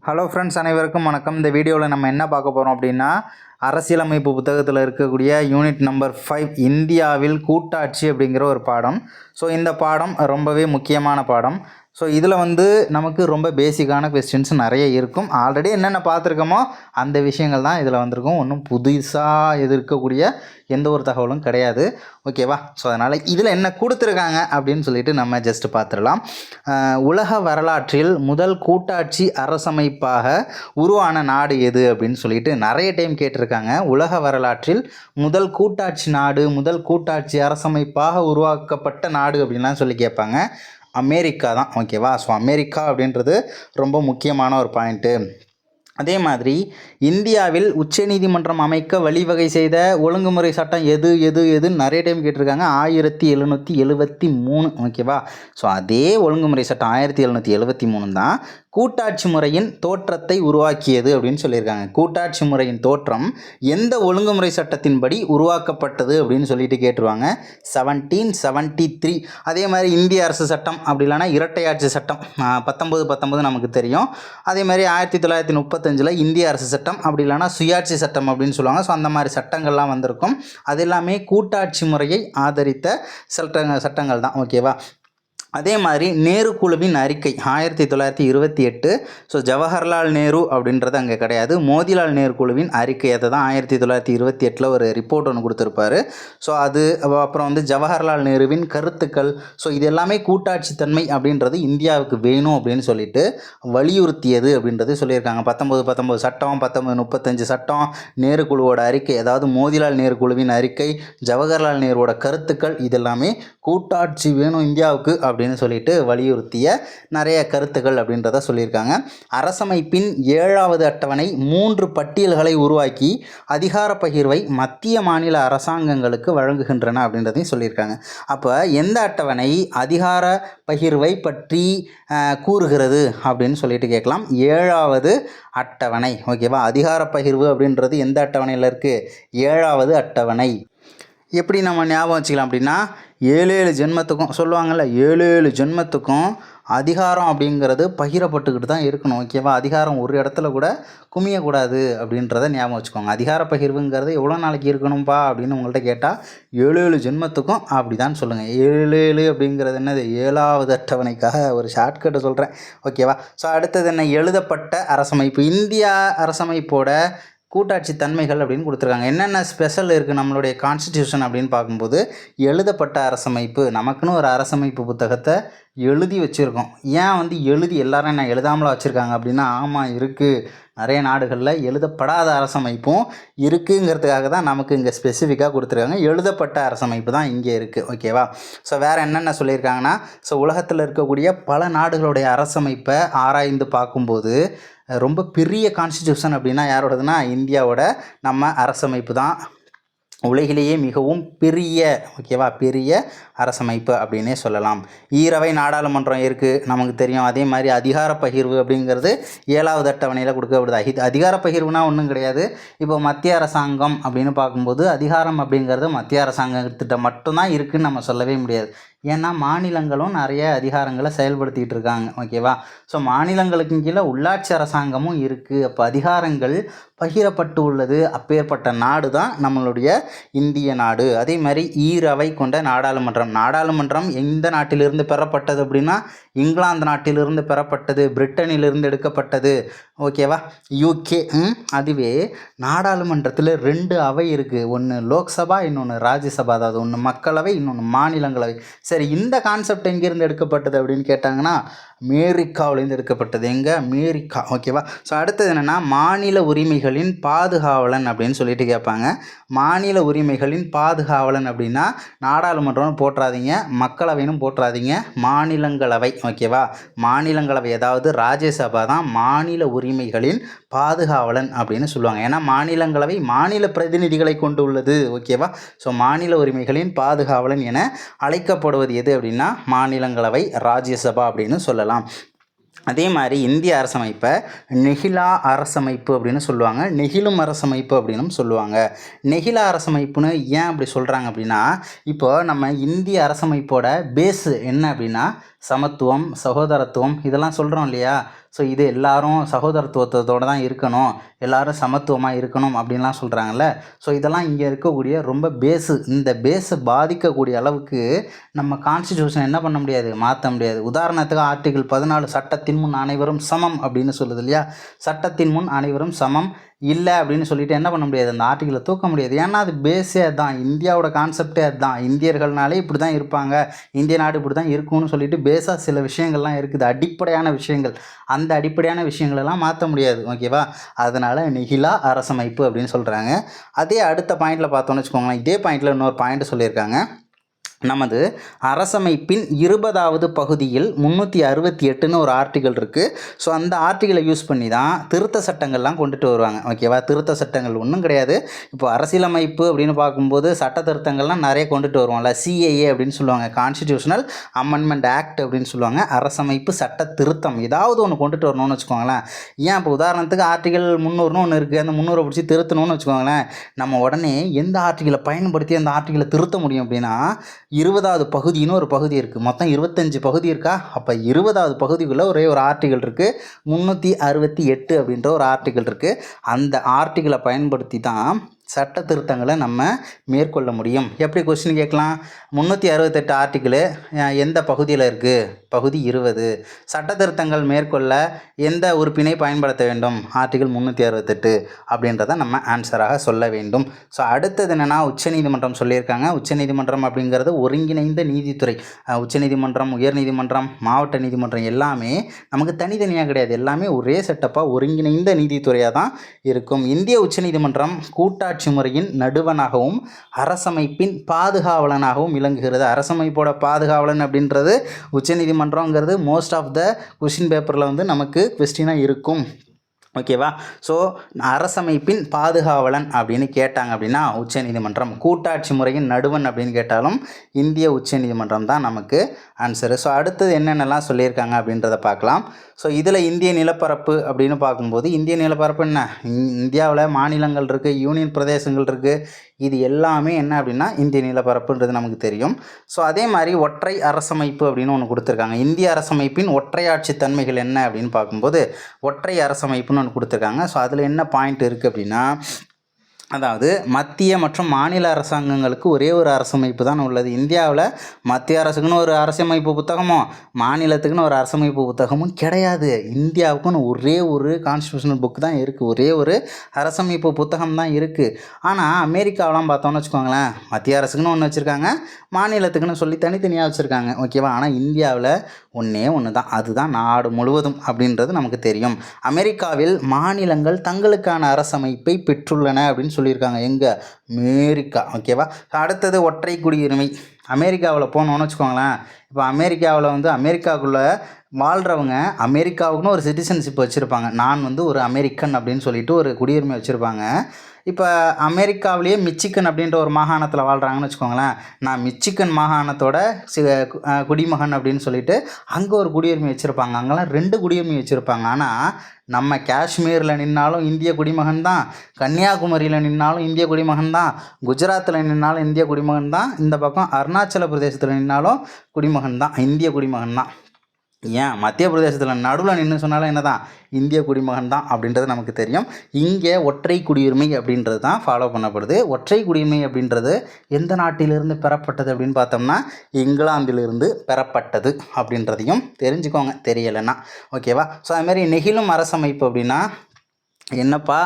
Hello friends, அனைவருக்கும் வணக்கம். இந்த வீடியோவில் நம்ம என்ன பார்க்க போகிறோம் அப்படின்னா, அரசியலமைப்பு புத்தகத்தில் இருக்கக்கூடிய யூனிட் நம்பர் 5 இந்தியாவில் கூட்டாட்சி அப்படிங்கிற ஒரு பாடம். ஸோ இந்த பாடம் ரொம்பவே முக்கியமான பாடம். ஸோ இதில் நமக்கு ரொம்ப பேசிக்கான கொஸ்டின்ஸ் நிறைய இருக்கும். ஆல்ரெடி என்னென்ன பார்த்துருக்கோமோ அந்த விஷயங்கள் தான் இதில் வந்திருக்கும். ஒன்றும் புதுசாக இது இருக்கக்கூடிய எந்த ஒரு தகவலும் கிடையாது. ஓகேவா? ஸோ அதனால் இதில் என்ன கொடுத்துருக்காங்க அப்படின்னு சொல்லிட்டு நம்ம ஜஸ்ட் பார்த்துடலாம். உலக வரலாற்றில் முதல் கூட்டாட்சி அரசமைப்பாக உருவான நாடு எது அப்படின்னு சொல்லிட்டு நிறைய டைம் கேட்டிருக்காங்க. உலக வரலாற்றில் முதல் கூட்டாட்சி நாடு, முதல் கூட்டாட்சி அரசமைப்பாக உருவாக்கப்பட்ட நாடு அப்படின்லாம் சொல்லி கேட்பாங்க. அமெரிக்கா தான். ஓகேவா? ஸோ அமெரிக்கா அப்படின்றது ரொம்ப முக்கியமான ஒரு பாயிண்ட்டு. அதே மாதிரி இந்தியாவில் உச்சநீதிமன்றம் அமைக்க வழிவகை செய்த ஒழுங்குமுறை சட்டம் எதுன்னு நிறைய டைம் கேட்டிருக்காங்க. 1773. ஓகேவா? ஸோ அதே ஒழுங்குமுறை சட்டம் 1773 தான் கூட்டாட்சி முறையின் தோற்றத்தை உருவாக்கியது அப்படின்னு சொல்லியிருக்காங்க. கூட்டாட்சி முறையின் தோற்றம் எந்த ஒழுங்குமுறை சட்டத்தின்படி உருவாக்கப்பட்டது அப்படின்னு சொல்லிட்டு கேட்டுருவாங்க. 1773. அதே மாதிரி இந்திய அரசு சட்டம், அப்படி இல்லைனா இரட்டையாட்சி சட்டம் 1919 நமக்கு தெரியும். அதே மாதிரி 1935 இந்திய அரசு சட்டம், அப்படி இல்லைனா சுயாட்சி சட்டம் அப்படின்னு சொல்லுவாங்க. ஸோ அந்த மாதிரி சட்டங்கள்லாம் வந்திருக்கும். அது எல்லாமே கூட்டாட்சி முறையை ஆதரித்த சட்டங்கள் தான். ஓகேவா? அதே மாதிரி நேரு குழுவின் அறிக்கை 1928. ஸோ ஜவஹர்லால் நேரு அப்படின்றது அங்கே கிடையாது. மோதிலால் நேரு குழுவின் அறிக்கை, அதை தான் 1928 ஒரு ரிப்போர்ட் ஒன்று கொடுத்துருப்பாரு. ஸோ அது அப்புறம் ஜவஹர்லால் நேருவின் கருத்துக்கள். ஸோ இது எல்லாமே கூட்டாட்சி தன்மை அப்படின்றது இந்தியாவுக்கு வேணும் அப்படின்னு சொல்லிட்டு வலியுறுத்தியது அப்படின்றது சொல்லியிருக்காங்க. 1919 சட்டம், 1935 சட்டம், நேரு குழுவோட அறிக்கை, அதாவது மோதிலால் நேரு குழுவின் அறிக்கை, ஜவஹர்லால் நேருவோட கருத்துக்கள், இதெல்லாமே கூட்டாட்சி வேணும் இந்தியாவுக்கு அப்படின்னு சொல்லிட்டு வலியுறுத்திய நிறைய கருத்துக்கள் அப்படின்றத சொல்லியிருக்காங்க. அரசமைப்பின் 7வது அட்டவணை 3 பட்டியல்களை உருவாக்கி அதிகார பகிர்வை மத்திய மாநில அரசாங்கங்களுக்கு வழங்குகின்றன அப்படின்றதையும் சொல்லியிருக்காங்க. அப்போ எந்த அட்டவணை அதிகார பகிர்வை பற்றி கூறுகிறது அப்படின்னு சொல்லிட்டு கேட்கலாம். 7வது அட்டவணை. ஓகேவா? அதிகார பகிர்வு அப்படின்றது எந்த அட்டவணையில் இருக்குது? 7வது அட்டவணை. எப்படி நம்ம ஞாபகம் வச்சுக்கலாம் அப்படின்னா, 7 ஜென்மத்துக்கும் சொல்லுவாங்கள்ல, 7 ஜென்மத்துக்கும் அதிகாரம் அப்படிங்கிறது பகிரப்பட்டுக்கிட்டு தான் இருக்கணும். ஓகேவா? அதிகாரம் ஒரு இடத்துல கூட குமியக்கூடாது அப்படின்றத ஞாபகம் வச்சுக்கோங்க. அதிகார பகிர்வுங்கிறது எவ்வளோ நாளைக்கு இருக்கணும்ப்பா அப்படின்னு உங்கள்கிட்ட கேட்டால் 7 ஜென்மத்துக்கும் அப்படி தான் சொல்லுங்கள். 7 அப்படிங்கிறது என்னது? 7வது அட்டவணைக்காக ஒரு ஷார்ட்கட்டை சொல்கிறேன். ஓகேவா? ஸோ அடுத்தது என்ன? எழுதப்பட்ட அரசமைப்பு. இந்தியா அரசமைப்போட கூட்டாட்சி தன்மைகள் அப்படின்னு கொடுத்துருக்காங்க. என்னென்ன ஸ்பெஷல் இருக்குது நம்மளுடைய கான்ஸ்டிடியூஷன் அப்படின்னு பார்க்கும்போது, எழுதப்பட்ட அரசமைப்பு. நமக்குன்னு ஒரு அரசமைப்பு புத்தகத்தை எழுதி வச்சுருக்கோம். ஏன் எழுதி எல்லாரும் என்ன எழுதாமலாம் வச்சுருக்காங்க அப்படின்னா, ஆமாம் இருக்குது, நிறைய நாடுகளில் எழுதப்படாத அரசமைப்பும் இருக்குங்கிறதுக்காக தான் நமக்கு இங்கே ஸ்பெசிஃபிக்காக கொடுத்துருக்காங்க. எழுதப்பட்ட அரசமைப்பு தான் இங்கே இருக்குது. ஓகேவா? ஸோ வேறு என்னென்ன சொல்லியிருக்காங்கன்னா, ஸோ உலகத்தில் இருக்கக்கூடிய பல நாடுகளுடைய அரசமைப்பை ஆராய்ந்து பார்க்கும்போது ரொம்ப பெரிய கான்ஸ்டிடியூஷன் அப்படின்னா யாரோடதுன்னா இந்தியாவோட நம்ம அரசமைப்பு தான் உலகிலேயே மிகவும் பெரிய, ஓகேவா, பெரிய அரசமைப்பு அப்படின்னே சொல்லலாம். ஈரவை நாடாளுமன்றம் இருக்குது, நமக்கு தெரியும். அதே மாதிரி அதிகார பகிர்வு அப்படிங்கிறது 7வது அட்டவணையில் கொடுக்கப்படுது. அதிகார பகிர்வுனா ஒன்றும் கிடையாது. இப்போ மத்திய அரசாங்கம் அப்படின்னு பார்க்கும்போது அதிகாரம் அப்படிங்கிறது மத்திய அரசாங்கத்திட்ட மட்டும்தான் இருக்குதுன்னு நம்ம சொல்லவே முடியாது. ஏன்னா மாநிலங்களும் நிறைய அதிகாரங்களை செயல்படுத்திகிட்டு இருக்காங்க. ஓகேவா? ஸோ மாநிலங்களுக்கு கீழே உள்ளாட்சி அரசாங்கமும் இருக்குது. அப்போ அதிகாரங்கள் பகிரப்பட்டு உள்ளது. அப்பேற்பட்ட நாடு தான் நம்மளுடைய இந்திய நாடு. அதே மாதிரி ஈரவை கொண்ட நாடாளுமன்றம் எந்த நாட்டிலிருந்து பெறப்பட்டது அப்படின்னா இங்கிலாந்து நாட்டிலிருந்து பெறப்பட்டது, பிரிட்டனிலிருந்து எடுக்கப்பட்டது. ஓகேவா? யூகே. அதுவே நாடாளுமன்றத்தில் 2 அவை இருக்குது. ஒன்று லோக்சபா, இன்னொன்று ராஜ்யசபா. அதாவது ஒன்று மக்களவை, இன்னொன்று மாநிலங்களவை. சரி, இந்த கான்செப்ட் எங்கேருந்து எடுக்கப்பட்டது அப்படின்னு கேட்டாங்கன்னா அமெரிக்காவிலேருந்து எடுக்கப்பட்டது. எங்கே? அமெரிக்கா. ஓகேவா? ஸோ அடுத்தது என்னென்னா மாநில உரிமைகளின் பாதுகாவலன் அப்படின்னு சொல்லிட்டு கேட்பாங்க. மாநில உரிமைகளின் பாதுகாவலன் அப்படின்னா நாடாளுமன்றம்னு போட்டுறாதீங்க, மக்களவைன்னு போட்டுறாதீங்க, மாநிலங்களவை. ஓகேவா? மாநிலங்களவை, அதாவது ராஜ்யசபா தான் மாநில உரிமைகளின் பாதுகாவலன் அப்படின்னு சொல்லுவாங்க. ஏன்னா மாநிலங்களவை மாநில பிரதிநிதிகளை கொண்டு உள்ளது. ஓகேவா? ஸோ மாநில உரிமைகளின் பாதுகாவலன் என அழைக்கப்படுவது எது அப்படின்னா மாநிலங்களவை, ராஜ்யசபா அப்படின்னு சொல்லலாம். அதே மாதிரி இந்திய அரசமைப்பை நெகிழா அரசமைப்பு அப்படின்னு சொல்லுவாங்க, நெகிழும் அரசமைப்பு அப்படின்னு சொல்லுவாங்க. நெகிழா அரசமைப்புன்னு ஏன் அப்படி சொல்கிறாங்க அப்படின்னா, இப்போ நம்ம இந்திய அரசமைப்போட பேஸு என்ன அப்படின்னா சமத்துவம், சகோதரத்துவம் இதெல்லாம் சொல்கிறோம் இல்லையா? ஸோ இது எல்லாரும் சகோதரத்துவத்தோடு தான் இருக்கணும், எல்லாரும் சமத்துவமாக இருக்கணும் அப்படின்லாம் சொல்கிறாங்கல்ல. ஸோ இதெல்லாம் இங்கே இருக்கக்கூடிய ரொம்ப பேஸு. இந்த பேஸை பாதிக்கக்கூடிய அளவுக்கு நம்ம கான்ஸ்டிடியூஷன் என்ன பண்ண முடியாது, மாற்ற முடியாது. உதாரணத்துக்கு ஆர்டிகிள் 14 சட்டத்தின் முன் அனைவரும் சமம் அப்படின்னு சொல்லுது இல்லையா. சட்டத்தின் முன் அனைவரும் சமம் இல்லை அப்படின்னு சொல்லிட்டு என்ன பண்ண முடியாது, அந்த ஆர்டிகிளை தூக்க முடியாது. ஏன்னா அது பேஸே அதுதான், இந்தியாவோட கான்செப்டே அதுதான். இந்தியர்கள்னாலே இப்படி தான் இருப்பாங்க, இந்திய நாடு இப்படி தான் இருக்கும்னு சொல்லிட்டு பேஸாக சில விஷயங்கள்லாம் இருக்குது, அடிப்படையான விஷயங்கள். அந்த அடிப்படையான விஷயங்களெல்லாம் மாற்ற முடியாது. ஓகேவா. அதனால் நெகிழா அரசமைப்பு அப்படின்னு சொல்கிறாங்க. அதே அடுத்த பாயிண்டில் பார்த்தோன்னு வச்சுக்கோங்களேன், இதே பாயிண்டில் இன்னொரு பாயிண்ட் சொல்லியிருக்காங்க. நமது அரசமைப்பின் 20வது பகுதியில் 368ன்னு ஒரு ஆர்டிகல் இருக்குது. ஸோ அந்த ஆர்டிகளை யூஸ் பண்ணி தான் திருத்த சட்டங்கள்லாம் கொண்டுட்டு வருவாங்க. ஓகேவா. திருத்த சட்டங்கள் ஒன்றும் கிடையாது. இப்போ அரசியலமைப்பு அப்படின்னு பார்க்கும்போது சட்ட திருத்தங்கள்லாம் நிறைய கொண்டுட்டு வருவோம்ல. சிஏஏ அப்படின்னு சொல்லுவாங்க, கான்ஸ்டிடியூஷனல் அமெண்ட்மெண்ட் ஆக்ட் அப்படின்னு சொல்லுவாங்க. அரசமைப்பு சட்ட திருத்தம் ஏதாவது ஒன்று கொண்டுட்டு வரணும்னு வச்சுக்கோங்களேன். ஏன் இப்போ உதாரணத்துக்கு ஆர்டிகல் 300ன்னு ஒன்று இருக்குது, அந்த 300 பிடிச்சி திருத்தணும்னு வச்சுக்கோங்களேன். நம்ம உடனே எந்த ஆர்டிகளை பயன்படுத்தி அந்த ஆர்டிகளை திருத்த முடியும் அப்படின்னா 20வது பகுதின்னு ஒரு பகுதி இருக்குது. மொத்தம் 25 பகுதி இருக்கா. அப்போ 20வது பகுதிக்குள்ளே ஒரே ஒரு ஆர்டிகல் இருக்குது, 368 அப்படின்ற ஒரு ஆர்டிகல் இருக்குது. அந்த ஆர்டிகளை பயன்படுத்தி தான் சட்ட திருத்தங்களை நம்ம மேற்கொள்ள முடியும். எப்படி கொஸ்டின் கேட்கலாம், 368 ஆர்டிக்கிளு எந்த பகுதியில் இருக்குது, பகுதி 20. சட்ட திருத்தங்கள் மேற்கொள்ள எந்த உறுப்பினை பயன்படுத்த வேண்டும், ஆர்டிகிள் 368 அப்படின்றத நம்ம ஆன்சராக சொல்ல வேண்டும். ஸோ அடுத்தது என்னென்னா உச்சநீதிமன்றம் சொல்லியிருக்காங்க. உச்சநீதிமன்றம் அப்படிங்கிறது ஒருங்கிணைந்த நீதித்துறை. உச்சநீதிமன்றம், உயர்நீதிமன்றம், மாவட்ட நீதிமன்றம் எல்லாமே நமக்கு தனித்தனியாக கிடையாது, எல்லாமே ஒரே செட்டப்பாக ஒருங்கிணைந்த நீதித்துறையாக தான் இருக்கும். இந்திய உச்சநீதிமன்றம் கூட்டாட்சி முறையின் நடுவனாகவும் அரசமைப்பின் பாதுகாவலனாகவும் விளங்குகிறது. அரசமைப்போட பாதுகாவலன் அப்படின்றது உச்சநீதிமன்றங்கிறது மோஸ்ட் ஆஃப் த கொஸ்டின் பேப்பரில் வந்து நமக்கு கொஸ்டினாக இருக்கும். ஓகேவா. ஸோ அரசமைப்பின் பாதுகாவலன் அப்படின்னு கேட்டாங்க அப்படின்னா உச்சநீதிமன்றம், கூட்டாட்சி முறையின் நடுவன் அப்படின்னு கேட்டாலும் இந்திய உச்சநீதிமன்றம் தான் நமக்கு ஆன்சரு. ஸோ அடுத்தது என்னென்னலாம் சொல்லியிருக்காங்க அப்படின்றத பார்க்கலாம். ஸோ இதில் இந்திய நிலப்பரப்பு அப்படின்னு பார்க்கும்போது இந்திய நிலப்பரப்பு என்ன, இந்தியாவில் மாநிலங்கள் இருக்குது, யூனியன் பிரதேசங்கள் இருக்குது, இது எல்லாமே என்ன அப்படின்னா இந்திய நிலப்பரப்புன்றது நமக்கு தெரியும். ஸோ அதே மாதிரி ஒற்றை அரசமைப்பு அப்படின்னு ஒன்று கொடுத்துருக்காங்க. இந்திய அரசமைப்பின் ஒற்றையாட்சி தன்மைகள் என்ன அப்படின்னு பார்க்கும்போது ஒற்றை அரசமைப்புன்னு ஒன்று கொடுத்துருக்காங்க. ஸோ அதில் என்ன பாயிண்ட் இருக்குது அப்படின்னா, அதாவது மத்திய மற்றும் மாநில அரசாங்கங்களுக்கு ஒரே ஒரு அரசமைப்பு தான் உள்ளது. இந்தியாவில் மத்திய அரசுக்குன்னு ஒரு அரசமைப்பு புத்தகமும் மாநிலத்துக்குன்னு ஒரு அரசமைப்பு புத்தகமும் கிடையாது. இந்தியாவுக்குன்னு ஒரே ஒரு கான்ஸ்டியூஷனல் புக் தான் இருக்குது, ஒரே ஒரு அரசமைப்பு புத்தகம் தான் இருக்குது. ஆனால் அமெரிக்காவெலாம் பார்த்தோன்னு வச்சுக்கோங்களேன், மத்திய அரசுக்குன்னு ஒன்று வச்சுருக்காங்க, மாநிலத்துக்குன்னு சொல்லி தனித்தனியாக வச்சுருக்காங்க. ஓகேவா. ஆனால் இந்தியாவில் ஒன்றே ஒன்று தான், அதுதான் நாடு முழுவதும் அப்படின்றது நமக்கு தெரியும். அமெரிக்காவில் மாநிலங்கள் தங்களுக்கான அரசமைப்பை பெற்றுள்ளன அப்படின்னு சொல்லியிருக்காங்க. எங்கே, அமெரிக்கா. ஓகேவா. அடுத்தது ஒற்றை குடியுரிமை. அமெரிக்காவில் போனோன்னு வச்சுக்கோங்களேன், இப்போ அமெரிக்காவில் வந்து அமெரிக்காவுக்குள்ளே வாழ்கிறவங்க அமெரிக்காவுக்குன்னு ஒரு சிட்டிசன்ஷிப் வச்சுருப்பாங்க. நான் வந்து ஒரு அமெரிக்கன் அப்படின்னு சொல்லிட்டு ஒரு குடியுரிமை வச்சுருப்பாங்க. இப்போ அமெரிக்காவிலேயே மிச்சிகன் அப்படின்ற ஒரு மாகாணத்தில் வாழ்கிறாங்கன்னு வச்சுக்கோங்களேன், நான் மிச்சிகன் மாகாணத்தோட குடிமகன் அப்படின்னு சொல்லிட்டு அங்கே ஒரு குடியுரிமை வச்சுருப்பாங்க. அங்கெல்லாம் 2 குடியுரிமை வச்சுருப்பாங்க. ஆனால் நம்ம காஷ்மீரில் நின்னாலும் இந்திய குடிமகன் தான், கன்னியாகுமரியில் நின்னாலும் இந்திய குடிமகன் தான், குஜராத்தில் நின்னாலும் இந்திய குடிமகன் தான், இந்த பக்கம் அருணாச்சல பிரதேசத்தில் நின்னாலும் குடிமகன் தான், இந்திய குடிமகன் தான். ஏன் மத்திய பிரதேசத்தில் நடுவில் நின்று சொன்னாலும் என்ன தான், இந்திய குடிமகன் தான் அப்படின்றது நமக்கு தெரியும். இங்கே ஒற்றை குடியுரிமை அப்படின்றது தான் ஃபாலோ பண்ணப்படுது. ஒற்றை குடியுரிமை அப்படின்றது எந்த நாட்டிலிருந்து பெறப்பட்டது அப்படின்னு பார்த்தோம்னா இங்கிலாந்திலிருந்து பெறப்பட்டது அப்படின்றதையும் தெரிஞ்சுக்கோங்க, தெரியலைன்னா. ஓகேவா. ஸோ அதுமாதிரி நெகிழும் அரசமைப்பு அப்படின்னா என்னப்பா,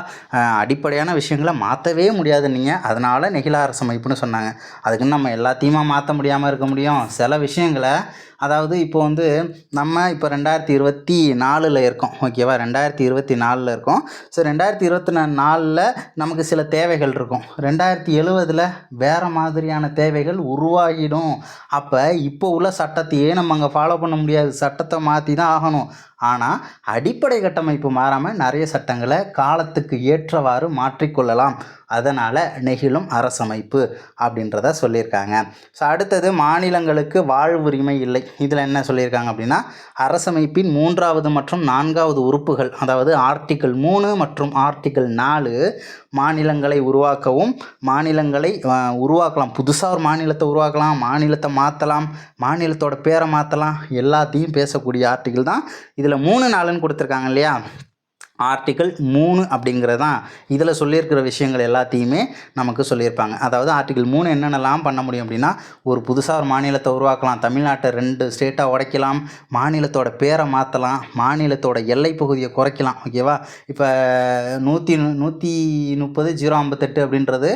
அடிப்படையான விஷயங்களை மாற்றவே முடியாது நீங்கள், அதனால் நெகிழா அரசமைப்புன்னு சொன்னாங்க. அதுக்குன்னு நம்ம எல்லாத்தையுமா மாற்ற முடியாமல் இருக்க முடியும். சில விஷயங்களை, அதாவது இப்போ வந்து நம்ம இப்போ 2024 இருக்கோம். ஓகேவா. 2024 இருக்கோம். ஸோ 2024 நமக்கு சில தேவைகள் இருக்கும். 2070 வேறு மாதிரியான தேவைகள் உருவாகிடும். அப்போ இப்போ உள்ள சட்டத்தையே நம்ம அங்கே ஃபாலோ பண்ண முடியாது, சட்டத்தை மாற்றி தான் ஆகணும். ஆனால் அடிப்படை கட்டமைப்பு மாறாமல் நிறைய சட்டங்களை காலத்துக்கு ஏற்றவாறு மாற்றிக்கொள்ளலாம். அதனால் நெகிழும் அரசமைப்பு அப்படின்றத சொல்லியிருக்காங்க. ஸோ அடுத்தது மாநிலங்களுக்கு வாழ்வுரிமை இல்லை. இதில் என்ன சொல்லியிருக்காங்க அப்படின்னா, அரசமைப்பின் 3வது மற்றும் 4வது உறுப்புகள், அதாவது ஆர்டிக்கிள் 3 மற்றும் ஆர்டிக்கிள் 4 மாநிலங்களை உருவாக்கவும், மாநிலங்களை உருவாக்கலாம், புதுசாக ஒரு மாநிலத்தை உருவாக்கலாம், மாநிலத்தை மாற்றலாம், மாநிலத்தோட பேரை மாற்றலாம், எல்லாத்தையும் பேசக்கூடிய ஆர்டிக்கிள் தான் இதில் இதில் 3 நாளுன்னு கொடுத்துருக்காங்க இல்லையா, ஆர்டிக்கிள் 3 அப்படிங்கிறது தான் இதில் சொல்லியிருக்கிற விஷயங்கள் எல்லாத்தையுமே நமக்கு சொல்லியிருப்பாங்க. அதாவது ஆர்டிக்கிள் 3 என்னென்னலாம் பண்ண முடியும் அப்படின்னா, ஒரு புதுசாக ஒரு மாநிலத்தை உருவாக்கலாம், தமிழ்நாட்டை 2 ஸ்டேட்டாக உடைக்கலாம், மாநிலத்தோட பேரை மாற்றலாம், மாநிலத்தோட எல்லை பகுதியை குறைக்கலாம். ஓகேவா, இப்போ 130,058 அப்படின்றது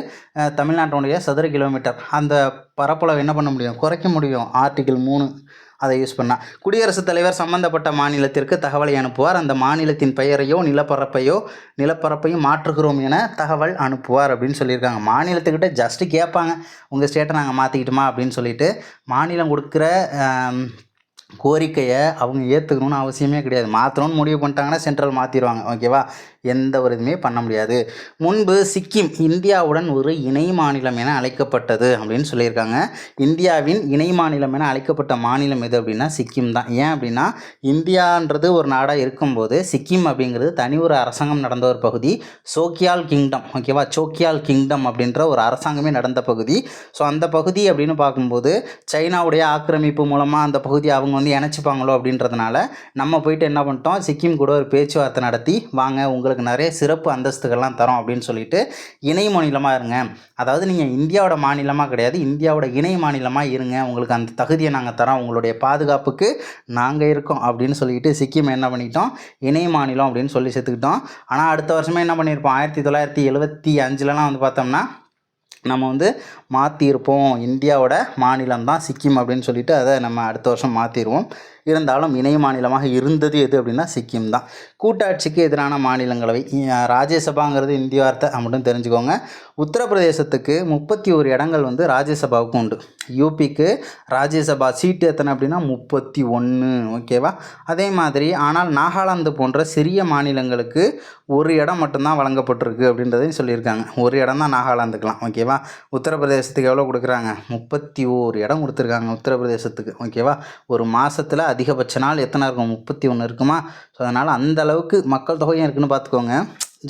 தமிழ்நாட்டினுடைய சதுர கிலோமீட்டர். அந்த பரப்பளவு என்ன பண்ண முடியும், குறைக்க முடியும் ஆர்டிக்கிள் 3 அதை யூஸ் பண்ணால். குடியரசுத் தலைவர் சம்பந்தப்பட்ட மாநிலத்திற்கு தகவலை அனுப்புவார். அந்த மாநிலத்தின் பெயரையோ நிலப்பரப்பையும் மாற்றுகிறோம் என தகவல் அனுப்புவார் அப்படின்னு சொல்லியிருக்காங்க. மாநிலத்துக்கிட்ட ஜஸ்ட்டு கேட்பாங்க, உங்கள் ஸ்டேட்டை நாங்கள் மாற்றிக்கிட்டோமா அப்படின்னு சொல்லிட்டு. மாநிலம் கொடுக்குற கோரிக்கையை அவங்க ஏற்றுக்கணும்னு அவசியமே கிடையாது. மாற்றணும்னு முடிவு பண்ணிட்டாங்கன்னா சென்ட்ரல் மாற்றிடுவாங்க. ஓகேவா, எந்த ஒரு இதுவுமே பண்ண முடியாது. முன்பு சிக்கிம் இந்தியாவுடன் ஒரு இணை மாநிலம் என அழைக்கப்பட்டது அப்படின்னு சொல்லியிருக்காங்க. இந்தியாவின் இணை மாநிலம் என அழைக்கப்பட்ட மாநிலம் எது அப்படின்னா சிக்கிம் தான். ஏன் அப்படின்னா, இந்தியான்றது ஒரு நாடாக இருக்கும்போது சிக்கிம் அப்படிங்கிறது தனி ஒரு அரசாங்கம் நடந்த ஒரு பகுதி, சோக்கியால் கிங்டம். ஓகேவா, சோக்கியால் கிங்டம் அப்படின்ற ஒரு அரசாங்கமே நடந்த பகுதி. ஸோ அந்த பகுதி அப்படின்னு பார்க்கும்போது சைனாவுடைய ஆக்கிரமிப்பு மூலமாக அந்த பகுதி அவங்க வந்து இணைச்சிப்பாங்களோ அப்படின்றதுனால நம்ம போயிட்டு என்ன பண்ணிட்டோம், சிக்கிம் கூட ஒரு பேச்சுவார்த்தை நடத்தி, வாங்க உங்களுக்கு நிறைய சிறப்பு அந்தஸ்துகள்லாம் தரோம் அப்படின்னு சொல்லிட்டு இணை மாநிலமாக இருங்க. அதாவது நீங்கள் இந்தியாவோட மாநிலமாக கிடையாது, இந்தியாவோட இணை மாநிலமாக இருங்க, உங்களுக்கு அந்த தகுதியை நாங்கள் தரோம், உங்களுடைய பாதுகாப்புக்கு நாங்கள் இருக்கோம் அப்படின்னு சொல்லிட்டு சிக்கிம் என்ன பண்ணிட்டோம், இணை மாநிலம் அப்படின்னு சொல்லி சேர்த்துக்கிட்டோம். ஆனால் அடுத்த வருஷமே என்ன பண்ணியிருப்போம், 1975லலாம் வந்து பார்த்தோம்னா நம்ம வந்து மாற்றிருப்போம், இந்தியாவோட மாநிலம் தான் சிக்கிம் அப்படின்னு சொல்லிட்டு அதை நம்ம அடுத்த வருஷம் மாற்றிடுவோம். இருந்தாலும் இணை மாநிலமாக இருந்தது எது அப்படின்னா சிக்கிம் தான். கூட்டாட்சிக்கு எதிரான மாநிலங்களவை, ராஜ்யசபாங்கிறது இந்திய வார்த்தை மட்டும் தெரிஞ்சுக்கோங்க. உத்தரப்பிரதேசத்துக்கு 31 இடங்கள் வந்து ராஜ்யசபாவுக்கு உண்டு. யூபிக்கு ராஜ்யசபா சீட்டு எத்தனை அப்படின்னா 31. ஓகேவா, அதே மாதிரி ஆனால் நாகாலாந்து போன்ற சிறிய மாநிலங்களுக்கு ஒரு இடம் மட்டும்தான் வழங்கப்பட்டிருக்கு அப்படின்றதையும் சொல்லியிருக்காங்க. ஒரு இடம் தான் நாகாலாந்துக்கலாம். ஓகேவா, உத்தரப்பிரதேசத்துக்கு எவ்வளோ கொடுக்குறாங்க, 31 இடம் கொடுத்துருக்காங்க உத்தரப்பிரதேசத்துக்கு. ஓகேவா, ஒரு மாதத்தில் அதிகபட்ச நாள் எத்தனை இருக்கும், 31 இருக்குமா. ஸோ அதனால் அந்த அளவுக்கு மக்கள் தொகையும் இருக்குதுன்னு பார்த்துக்கோங்க.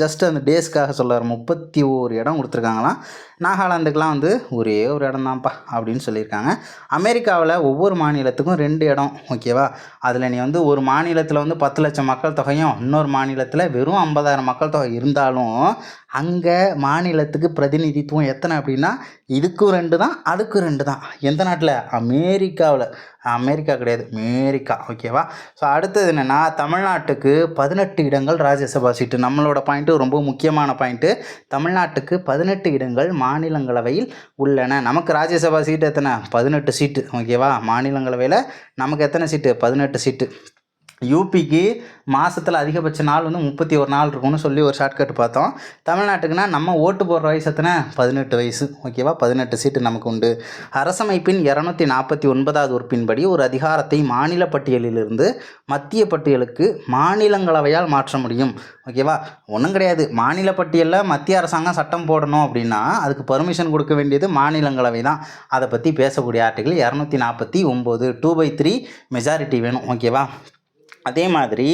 ஜஸ்ட் அந்த டேஸ்க்காக சொல்லுவார், 31 இடம் கொடுத்துருக்காங்களாம். நாகாலாந்துக்கெலாம் வந்து ஒரே ஒரு இடம் தான்ப்பா அப்படின்னு சொல்லியிருக்காங்க. அமெரிக்காவில் ஒவ்வொரு மாநிலத்துக்கும் 2 இடம். ஓகேவா, அதில் நீ வந்து ஒரு மாநிலத்தில் வந்து 10 லட்சம் மக்கள் தொகையும் இன்னொரு மாநிலத்தில் வெறும் 50,000 மக்கள் தொகை இருந்தாலும் அங்கே மாநிலத்துக்கு பிரதிநிதித்துவம் எத்தனை அப்படின்னா இதுக்கும் 2 தான், அதுக்கும் 2 தான். எந்த நாட்டில், அமெரிக்காவில். அமெரிக்கா கிடையாது, அமெரிக்கா. ஓகேவா, ஸோ அடுத்தது என்னென்னா, தமிழ்நாட்டுக்கு 18 இடங்கள் ராஜ்யசபா சீட்டு. நம்மளோட பாயிண்ட்டு ரொம்ப முக்கியமான பாயிண்ட்டு. தமிழ்நாட்டுக்கு 18 இடங்கள் மாநிலங்களவையில் உள்ளன. நமக்கு ராஜ்யசபா சீட்டு எத்தனை, 18 சீட்டு. ஓகேவா, மாநிலங்களவையில் நமக்கு எத்தனை சீட்டு, 18 சீட்டு. யூபிக்கு மாதத்தில் அதிகபட்ச நாள் வந்து 31 நாள் இருக்கும்னு சொல்லி ஒரு ஷார்ட்கட் பார்த்தோம். தமிழ்நாட்டுக்குன்னா நம்ம ஓட்டு போடுற வயசு எத்தனை, 18 வயசு. ஓகேவா, 18 சீட்டு நமக்கு உண்டு. அரசமைப்பின் 249வது உறுப்பின்படி ஒரு அதிகாரத்தை மாநில பட்டியலிலிருந்து மத்திய பட்டியலுக்கு மாநிலங்களவையால் மாற்ற முடியும். ஓகேவா, ஒன்றும் கிடையாது, மாநில பட்டியலில் மத்திய அரசாங்கம் சட்டம் போடணும் அப்படின்னா அதுக்கு பர்மிஷன் கொடுக்க வேண்டியது மாநிலங்களவை தான். அதை பற்றி பேசக்கூடிய ஆர்டிகிள் 249, 2/3 மெஜாரிட்டி வேணும். ஓகேவா, அதே மாதிரி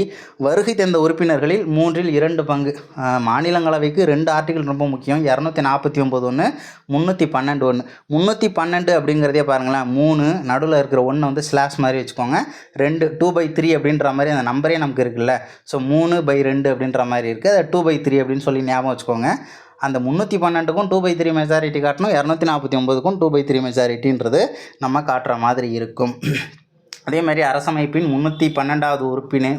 வருகை தந்த உறுப்பினர்களில் 2/3 பங்கு. மாநிலங்களவைக்கு 2 ஆர்டிகிள் ரொம்ப முக்கியம், 249 ஒன்று, 312 ஒன்று. 312 அப்படிங்கிறதே பாருங்களேன், 3 நடுவில் இருக்கிற ஒன்று வந்து ஸ்லாஷ் மாதிரி வச்சுக்கோங்க, 2 2/3 அப்படின்ற மாதிரி அந்த நம்பரே நமக்கு இருக்குல்ல. ஸோ 3/2 அப்படின்ற மாதிரி இருக்குது, அதை 2/3 அப்படின்னு சொல்லி ஞாபகம் வச்சுக்கோங்க. அந்த 312க்கும் 2/3 மெஜாரிட்டி காட்டணும், 249க்கும் 2/3 மெஜாரிட்டின்றது நம்ம காட்டுற மாதிரி இருக்கும். அதே மாதிரி அரசமைப்பின் 312வது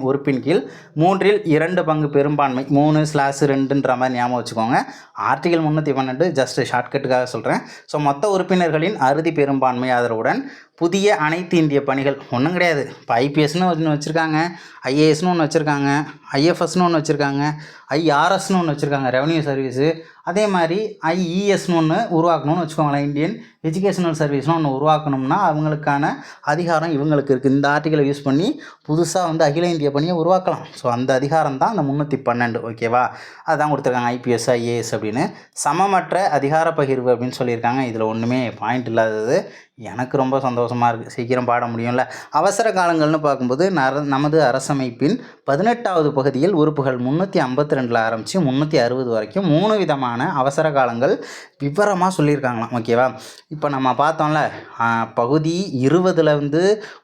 உறுப்பின் கீழ் 3/2 பங்கு பெரும்பான்மை, 3/2ன்ற மாதிரி ஞாபகம் வச்சுக்கோங்க. ஆர்டிகல் 312 ஜஸ்ட் ஷார்ட்கட்டுக்காக சொல்கிறேன். ஸோ மொத்த உறுப்பினர்களின் அறுதி பெரும்பான்மை ஆதரவுடன் புதிய அனைத்து இந்திய பணிகள், ஒன்றும் கிடையாது, இப்போ ஐபிஎஸ்னு ஒன்று வச்சுருக்காங்க, ஐஏஎஸ்னு ஒன்று வச்சுருக்காங்க, ஐஎஃப்எஸ்னு ஒன்று வச்சுருக்காங்க, ஐஆர்எஸ்னு ஒன்று வச்சுருக்காங்க, ரெவன்யூ சர்வீஸு. அதே மாதிரி ஐஇஎஸ்னு ஒன்று உருவாக்கணும்னு வச்சுக்கோங்களேன், இந்தியன் எஜுகேஷனல் சர்வீஸ்னு ஒன்று உருவாக்கணும்னா அவங்களுக்கான அதிகாரம் இவங்களுக்கு இருக்குது. இந்த ஆர்டிகளை யூஸ் பண்ணி புதுசாக வந்து அகில இந்திய பணியை உருவாக்கலாம். ஸோ அந்த அதிகாரம் தான் அந்த 312. ஓகேவா, அதுதான் கொடுத்துருக்காங்க, ஐபிஎஸ் ஐஏஎஸ் அப்படின்னு. சமமற்ற அதிகார பகிர்வு அப்படின்னு சொல்லியிருக்காங்க. இதில் ஒன்றுமே பாயிண்ட் இல்லாதது. எனக்கு ரொம்ப சந்தோஷமாக இருக்குது, சீக்கிரம் பாட முடியும்ல. அவசர காலங்கள்னு பார்க்கும்போது நமது அரசமைப்பின் 18வது பகுதியில் உறுப்புகள் 352 ஆரம்பித்து 360 வரைக்கும் 3 விதமான அவசர காலங்கள் விவரமாக சொல்லியிருக்காங்களாம். ஓகேவா, இப்போ நம்ம பார்த்தோம்ல பகுதி 20ல் வந்து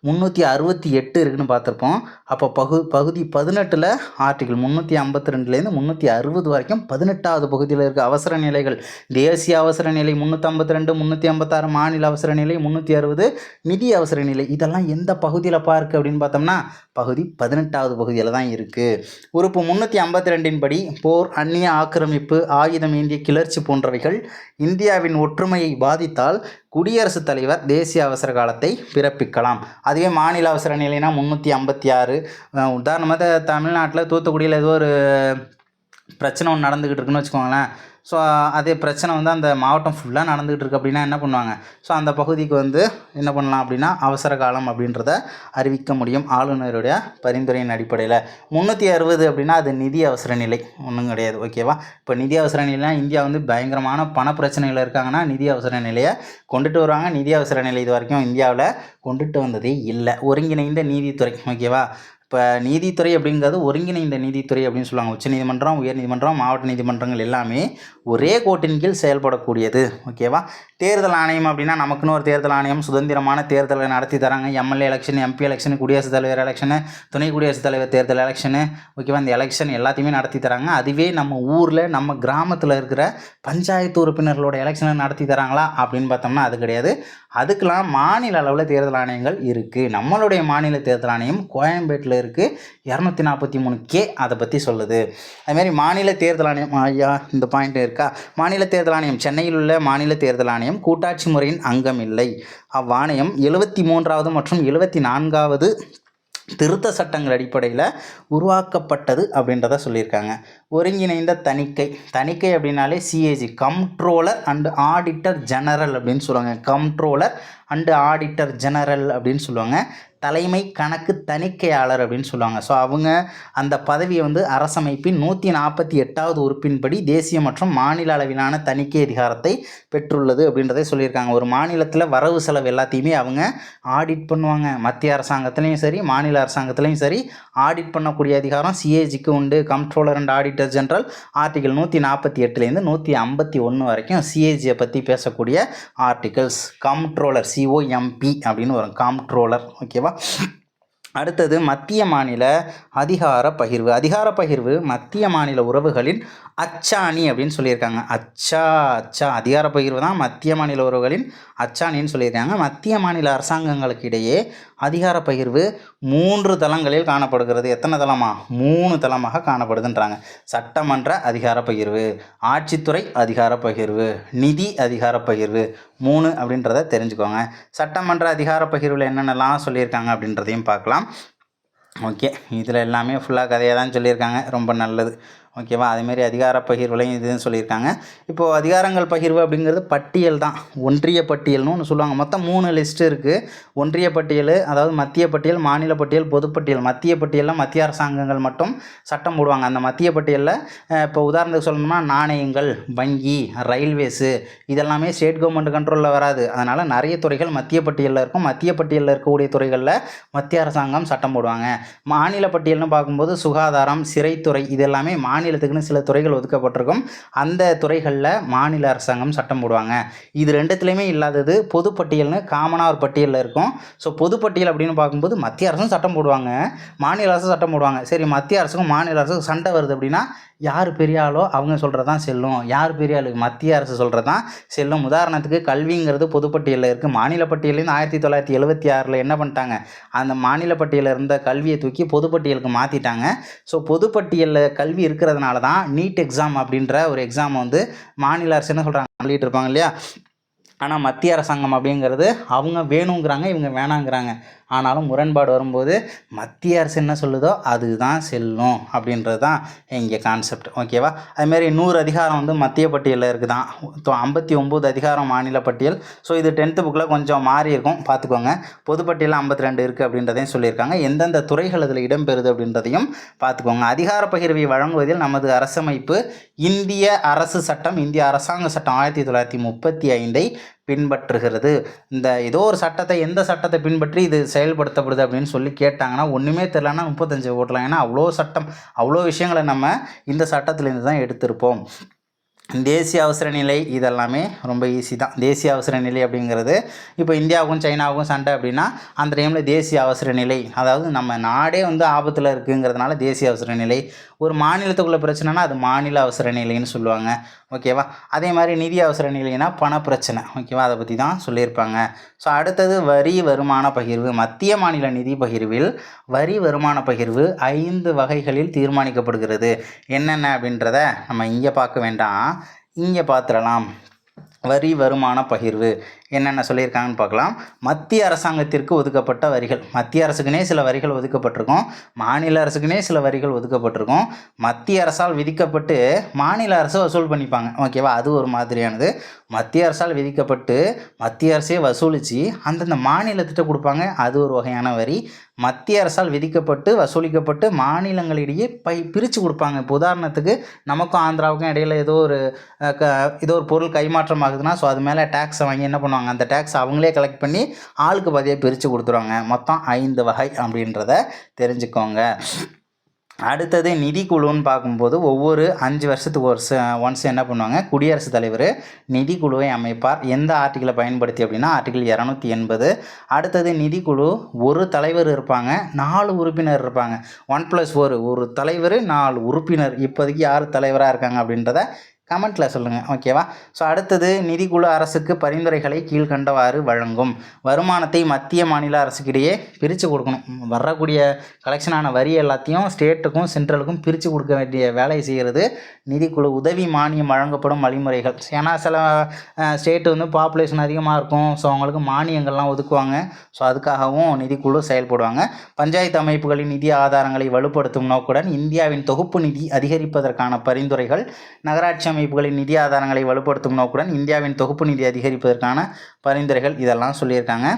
368 இருக்குதுன்னு பார்த்துருப்போம். அப்போ பகுதி 18ல் ஆர்டிகிள் 352லேருந்து 360 வரைக்கும் 18வது பகுதியில் இருக்க அவசர நிலைகள். தேசிய அவசர நிலை 352, 356, மாநில அவசர நிலை 360, நிதி அவசர நிலை. இதெல்லாம் எந்த பகுதியில் இருக்குது அப்படின்னு பார்த்தோம்னா பகுதி 18வது பகுதியில் தான் இருக்குது. உறுப்பு 352 படி போர், அந்நிய ஆக்கிரமிப்பு, ஆயுதம் ஏந்திய கிளர்ச்சி போன்றவைகள் இந்தியாவின் ஒற்றுமையை பாதித்தால் குடியரசுத் தலைவர் தேசிய அவசர காலத்தை பிறப்பிக்கலாம். அதுவே மாநில அவசர நிலைனா 356. உதாரணமாக தமிழ்நாட்டில் தூத்துக்குடியில் ஏதோ ஒரு பிரச்சனை ஒன்று நடந்துக்கிட்டு இருக்குன்னு வச்சுக்கோங்களேன். ஸோ அதே பிரச்சனை வந்து அந்த மாவட்டம் ஃபுல்லாக நடந்துகிட்டு இருக்குது அப்படின்னா என்ன பண்ணுவாங்க, ஸோ அந்த பகுதிக்கு வந்து என்ன பண்ணலாம் அப்படின்னா அவசர காலம் அப்படின்றத அறிவிக்க முடியும் ஆளுநருடைய பரிந்துரையின் அடிப்படையில். 360 அப்படின்னா அது நிதி அவசர நிலை, ஒன்றும் கிடையாது. ஓகேவா, இப்போ நிதி அவசர நிலைனா இந்தியா வந்து பயங்கரமான பண பிரச்சனையில் இருக்காங்கன்னா நிதி அவசர நிலையை கொண்டுட்டு வருவாங்க. நிதி அவசர நிலை இது வரைக்கும் இந்தியாவில் கொண்டுட்டு வந்ததே இல்லை. ஒருங்கிணைந்த நீதித்துறை. ஓகேவா, இப்போ நீதித்துறை அப்படிங்கிறது ஒருங்கிணைந்த நீதித்துறை அப்படின்னு சொல்லுவாங்க. உச்சநீதிமன்றம், உயர்நீதிமன்றம், மாவட்ட நீதிமன்றங்கள் எல்லாமே ஒரே கோட்டின் கீழ் செயல்படக்கூடியது. ஓகேவா, தேர்தல் ஆணையம் அப்படின்னா நமக்குன்னு ஒரு தேர்தல் ஆணையம் சுதந்திரமான தேர்தலை நடத்தி தராங்க. எம்எல்ஏ எலெக்ஷன், எம்பி எலெக்ஷன், குடியரசுத் தலைவர் எலெக்ஷனு, துணை குடியரசுத் தலைவர் தேர்தல் எலெக்ஷனு. ஓகேவா, இந்த எலெக்ஷன் எல்லாத்தையுமே நடத்தி தராங்க. அதுவே நம்ம ஊரில் நம்ம கிராமத்தில் இருக்கிற பஞ்சாயத்து உறுப்பினர்களோட எலெக்ஷனை நடத்தி தராங்களா அப்படின்னு பார்த்தோம்னா அது கிடையாது. அதுக்கெலாம் மாநில அளவில் தேர்தல் ஆணையங்கள் இருக்குது. நம்மளுடைய மாநில தேர்தல் ஆணையம் கோயம்பேட்டில் இருக்குது, 243K அதை பற்றி சொல்லுது. அதுமாரி மாநில தேர்தல் ஆணையம், ஐயா இந்த பாயிண்ட் இருக்கா, மாநில தேர்தல் ஆணையம் சென்னையில் உள்ள மாநில தேர்தல் ஆணையம் கூட்டாட்சி முறையின் அங்கம் இல்லை. அவ்வாணையம் 73வது மற்றும் 74வது திருத்த சட்டங்கள் அடிப்படையில் உருவாக்கப்பட்டது அப்படின்றத சொல்லியிருக்காங்க. ஒருங்கிணைந்த தணிக்கை அப்படின்னாலே CAG, comptroller and auditor general அப்படின்னு சொல்லுவாங்க. கம்ட்ரோலர் அண்டு ஆடிட்டர் ஜெனரல் அப்படின்னு சொல்லுவாங்க. தலைமை கணக்கு தணிக்கையாளர் அப்படின்னு சொல்லுவாங்க. ஸோ அவங்க அந்த பதவியை வந்து அரசமைப்பின் 148வது உறுப்பின்படி தேசிய மற்றும் மாநில அளவிலான தணிக்கை அதிகாரத்தை பெற்றுள்ளது அப்படின்றதை சொல்லியிருக்காங்க. ஒரு மாநிலத்தில் வரவு செலவு எல்லாத்தையுமே அவங்க ஆடிட் பண்ணுவாங்க. மத்திய அரசாங்கத்துலேயும் சரி மாநில அரசாங்கத்துலேயும் சரி ஆடிட் பண்ணக்கூடிய அதிகாரம் சிஏஜிக்கு உண்டு. Comptroller and auditor general article 148லேருந்து 151 வரைக்கும் சிஏஜியை பற்றி பேசக்கூடிய ஆர்டிகல்ஸ். கம்ட்ரோலர் COMP அப்படின்னு வரும், கம்ட்ரோலர். ஓகேவா, அடுத்தது மத்திய மாநில அதிகார பகிர்வு மத்திய மாநில உறவுகளின் அச்சாணி அப்படின்னு சொல்லியிருக்காங்க. அதிகார பகிர்வு தான் மத்திய மாநில உறவுகளின் அச்சாணின்னு சொல்லியிருக்காங்க. மத்திய மாநில அரசாங்கங்களுக்கு இடையே அதிகார பகிர்வு 3 தளங்களில் காணப்படுகிறது. எத்தனை தளமா? 3 தளமாக காணப்படுதுன்றாங்க. சட்டமன்ற அதிகார பகிர்வு, ஆட்சித்துறை அதிகார பகிர்வு, நிதி அதிகார பகிர்வு, 3 அப்படின்றத தெரிஞ்சுக்கோங்க. சட்டமன்ற அதிகார பகிர்வில் என்னென்னலாம் சொல்லியிருக்காங்க அப்படின்றதையும் பார்க்கலாம். ஓகே, இதில் எல்லாமே ஃபுல்லாக கதையாக தான் சொல்லியிருக்காங்க, ரொம்ப நல்லது. ஓகேவா, அதேமாரி அதிகார பகிர்வுலையும் இதுன்னு சொல்லியிருக்காங்க. இப்போது அதிகாரங்கள் பகிர்வு அப்படிங்கிறது பட்டியல் தான், ஒன்றிய பட்டியல்னு ஒன்று சொல்லுவாங்க. மொத்தம் 3 லிஸ்ட்டு இருக்குது. ஒன்றிய பட்டியல், அதாவது மத்திய பட்டியல், மாநில பட்டியல், பொதுப்பட்டியல். மத்திய பட்டியலில் மத்திய அரசாங்கங்கள் மட்டும் சட்டம் போடுவாங்க. அந்த மத்திய பட்டியலில் இப்போ உதாரணத்துக்கு சொல்லணும்னா நாணயங்கள், வங்கி, ரயில்வேஸு இதெல்லாமே ஸ்டேட் கவர்மெண்ட் கண்ட்ரோலில் வராது. அதனால் நிறைய துறைகள் மத்திய பட்டியலில் இருக்கும். மத்திய பட்டியலில் இருக்கக்கூடிய துறைகளில் மத்திய அரசாங்கம் சட்டம் போடுவாங்க. மாநில பட்டியல்னு பார்க்கும்போது சுகாதாரம், சிறைத்துறை இதெல்லாமே மாநிலத்துக்குன்னு சில துறைகள் ஒதுக்கப்பட்டிருக்கும். அந்த துறைகளில் மாநில அரசாங்கம் சட்டம் போடுவாங்க. இது ரெண்டுத்துலேயுமே இல்லாதது பொதுப்பட்டியல்னு காமனாக ஒரு பட்டியலில் இருக்கும். ஸோ பொதுப்பட்டியல் அப்படின்னு பார்க்கும்போது மத்திய அரசும் சட்டம் போடுவாங்க, மாநில அரசும் சட்டம் போடுவாங்க. சரி, மத்திய அரசுக்கும் மாநில அரசுக்கும் சண்டை வருது அப்படின்னா யார் பெரிய ஆளோ அவங்க சொல்கிறது தான் செல்லும். யார் பெரிய ஆளு? மத்திய அரசு சொல்கிறது தான் செல்லும். உதாரணத்துக்கு கல்விங்கிறது பொதுப்பட்டியலில் இருக்குது. மாநில பட்டியலேருந்து 1976 என்ன பண்ணிட்டாங்க, அந்த மாநில பட்டியலில் இருந்த கல்வியை தூக்கி பொதுப்பட்டியலுக்கு மாற்றிட்டாங்க. ஸோ பொதுப்பட்டியலில் கல்வி இருக்கிறதுனால தான் நீட் எக்ஸாம் அப்படின்ற ஒரு எக்ஸாம் வந்து மாநில அரசு என்ன சொல்கிறாங்க, சொல்லிட்டு இருப்பாங்க இல்லையா. ஆனால் மத்திய அரசாங்கம் அப்படிங்கிறது அவங்க வேணுங்கிறாங்க, இவங்க வேணாங்கிறாங்க. ஆனாலும் முரண்பாடு வரும்போது மத்திய அரசு என்ன சொல்லுதோ அதுதான் செல்லும் அப்படின்றது தான் இங்கே கான்செப்ட். ஓகேவா, அதுமாரி 100 அதிகாரம் வந்து மத்திய பட்டியலில் இருக்குதான், 59 அதிகாரம் மாநில பட்டியல். ஸோ இது 10th புக்கில் கொஞ்சம் மாறி இருக்கும், பார்த்துக்கோங்க. பொதுப்பட்டியலில் 52 இருக்குது அப்படின்றதையும் சொல்லியிருக்காங்க. எந்தெந்த துறைகள் அதில் இடம்பெறுது அப்படின்றதையும் பார்த்துக்கோங்க. அதிகார பகிர்வை வழங்குவதில் நமது அரசமைப்பு இந்திய அரசு சட்டம், இந்திய அரசாங்க சட்டம் 1935 பின்பற்றுகிறது. இந்த ஏதோ ஒரு சட்டத்தை எந்த சட்டத்தை பின்பற்றி இது செயல்படுத்தப்படுது அப்படின்னு சொல்லி கேட்டாங்கன்னா ஒன்றுமே தெரிலனா 35 போட்டலாம். ஏன்னா அவ்வளோ சட்டம் அவ்வளோ விஷயங்களை நம்ம இந்த சட்டத்திலேருந்து தான் எடுத்திருப்போம். தேசிய அவசர நிலை இதெல்லாமே ரொம்ப ஈஸி தான். தேசிய அவசர நிலை அப்படிங்கிறது இப்போ இந்தியாவுக்கும் சைனாவுக்கும் சண்டை அப்படின்னா அந்த டைமில் தேசிய அவசர நிலை, அதாவது நம்ம நாடே ஆபத்தில் இருக்குங்கிறதுனால தேசிய அவசர நிலை. ஒரு மாநிலத்துக்குள்ள பிரச்சனைனா அது மாநில அவசர நிலைன்னு சொல்லுவாங்க. ஓகேவா? அதே மாதிரி நிதி அவசர நிலைனா பண பிரச்சனை. ஓகேவா? அதை பற்றி தான் சொல்லியிருப்பாங்க. ஸோ அடுத்தது வரி வருமான பகிர்வு. மத்திய மாநில நிதி பகிர்வில் வரி வருமான பகிர்வு 5 வகைகளில் தீர்மானிக்கப்படுகிறது. என்னென்ன அப்படின்றத நம்ம இங்கே பார்க்க வேண்டாம், இங்கே பார்த்துடலாம். வரி வருமான பகிர்வு என்னென்ன சொல்லியிருக்காங்கன்னு பார்க்கலாம். மத்திய அரசாங்கத்திற்கு ஒதுக்கப்பட்ட வரிகள். மத்திய அரசுக்குனே சில வரிகள் ஒதுக்கப்பட்டிருக்கும், மாநில அரசுக்குனே சில வரிகள் ஒதுக்கப்பட்டிருக்கும். மத்திய அரசால் விதிக்கப்பட்டு மாநில அரசு வசூல் பண்ணிப்பாங்க. ஓகேவா? அது ஒரு மாதிரியானது. மத்திய அரசால் விதிக்கப்பட்டு மத்திய அரசே வசூலித்து அந்தந்த மாநிலத்திட்ட கொடுப்பாங்க. அது ஒரு வகையான வரி. மத்திய அரசால் விதிக்கப்பட்டு வசூலிக்கப்பட்டு மாநிலங்களிடையே பிரித்து கொடுப்பாங்க. இப்போ உதாரணத்துக்கு நமக்கும் ஆந்திராவுக்கும் இடையில் ஏதோ ஒரு பொருள் கைமாற்றம் ஆகுதுன்னா ஸோ அது மேலே டேக்ஸை வாங்கி என்ன பண்ணுவாங்க, அந்த டேக்ஸ் அவங்களே கலெக்ட் பண்ணி ஆளுக்கு பாதியாக பிரித்து கொடுத்துருவாங்க. மொத்தம் 5 வகை அப்படின்றத தெரிஞ்சுக்கோங்க. அடுத்தது நிதிக்குழுன்னு பார்க்கும்போது ஒவ்வொரு 5 வருஷத்துக்கு ஒன்ஸ் என்ன பண்ணுவாங்க, குடியரசுத் தலைவர் நிதிக்குழுவை அமைப்பார். எந்த ஆர்டிக்கிளை பயன்படுத்தி அப்படின்னா ஆர்டிக்கிள் 280. அடுத்தது நிதிக்குழு ஒரு தலைவர் இருப்பாங்க, 4 உறுப்பினர் இருப்பாங்க. 1+4 ஒரு தலைவர் 4 உறுப்பினர். இப்போதைக்கு யார் தலைவராக இருக்காங்க அப்படின்றத கமெண்ட்டில் சொல்லுங்கள். ஓகேவா? ஸோ அடுத்தது நிதிக்குழு அரசுக்கு பரிந்துரைகளை கீழ்கண்டவாறு வழங்கும். வருமானத்தை மத்திய மாநில அரசுக்கிடையே பிரித்து கொடுக்கணும். வரக்கூடிய கலெக்ஷனான வரி எல்லாத்தையும் ஸ்டேட்டுக்கும் சென்ட்ரலுக்கும் பிரித்து கொடுக்க வேண்டிய வேலையை செய்கிறது நிதிக்குழு. உதவி மானியம் வழங்கப்படும் வழிமுறைகள். ஏன்னா சில ஸ்டேட்டு பாப்புலேஷன் அதிகமாக இருக்கும், ஸோ அவங்களுக்கு மானியங்கள்லாம் ஒதுக்குவாங்க. ஸோ அதுக்காகவும் நிதிக்குழு செயல்படுவாங்க. பஞ்சாயத்து அமைப்புகளின் நிதி ஆதாரங்களை வலுப்படுத்தும் நோக்குடன் இந்தியாவின் தொகுப்பு நிதி அதிகரிப்பதற்கான பரிந்துரைகள். நகராட்சி அமைப்புகளின் நிதி ஆதாரங்களை வலுப்படுத்தும் நோக்குடன் இந்தியாவின் தொகுப்பு நிதி அதிகரிப்பதற்கான பரிந்துரைகள். இதெல்லாம் சொல்லியிருக்காங்க.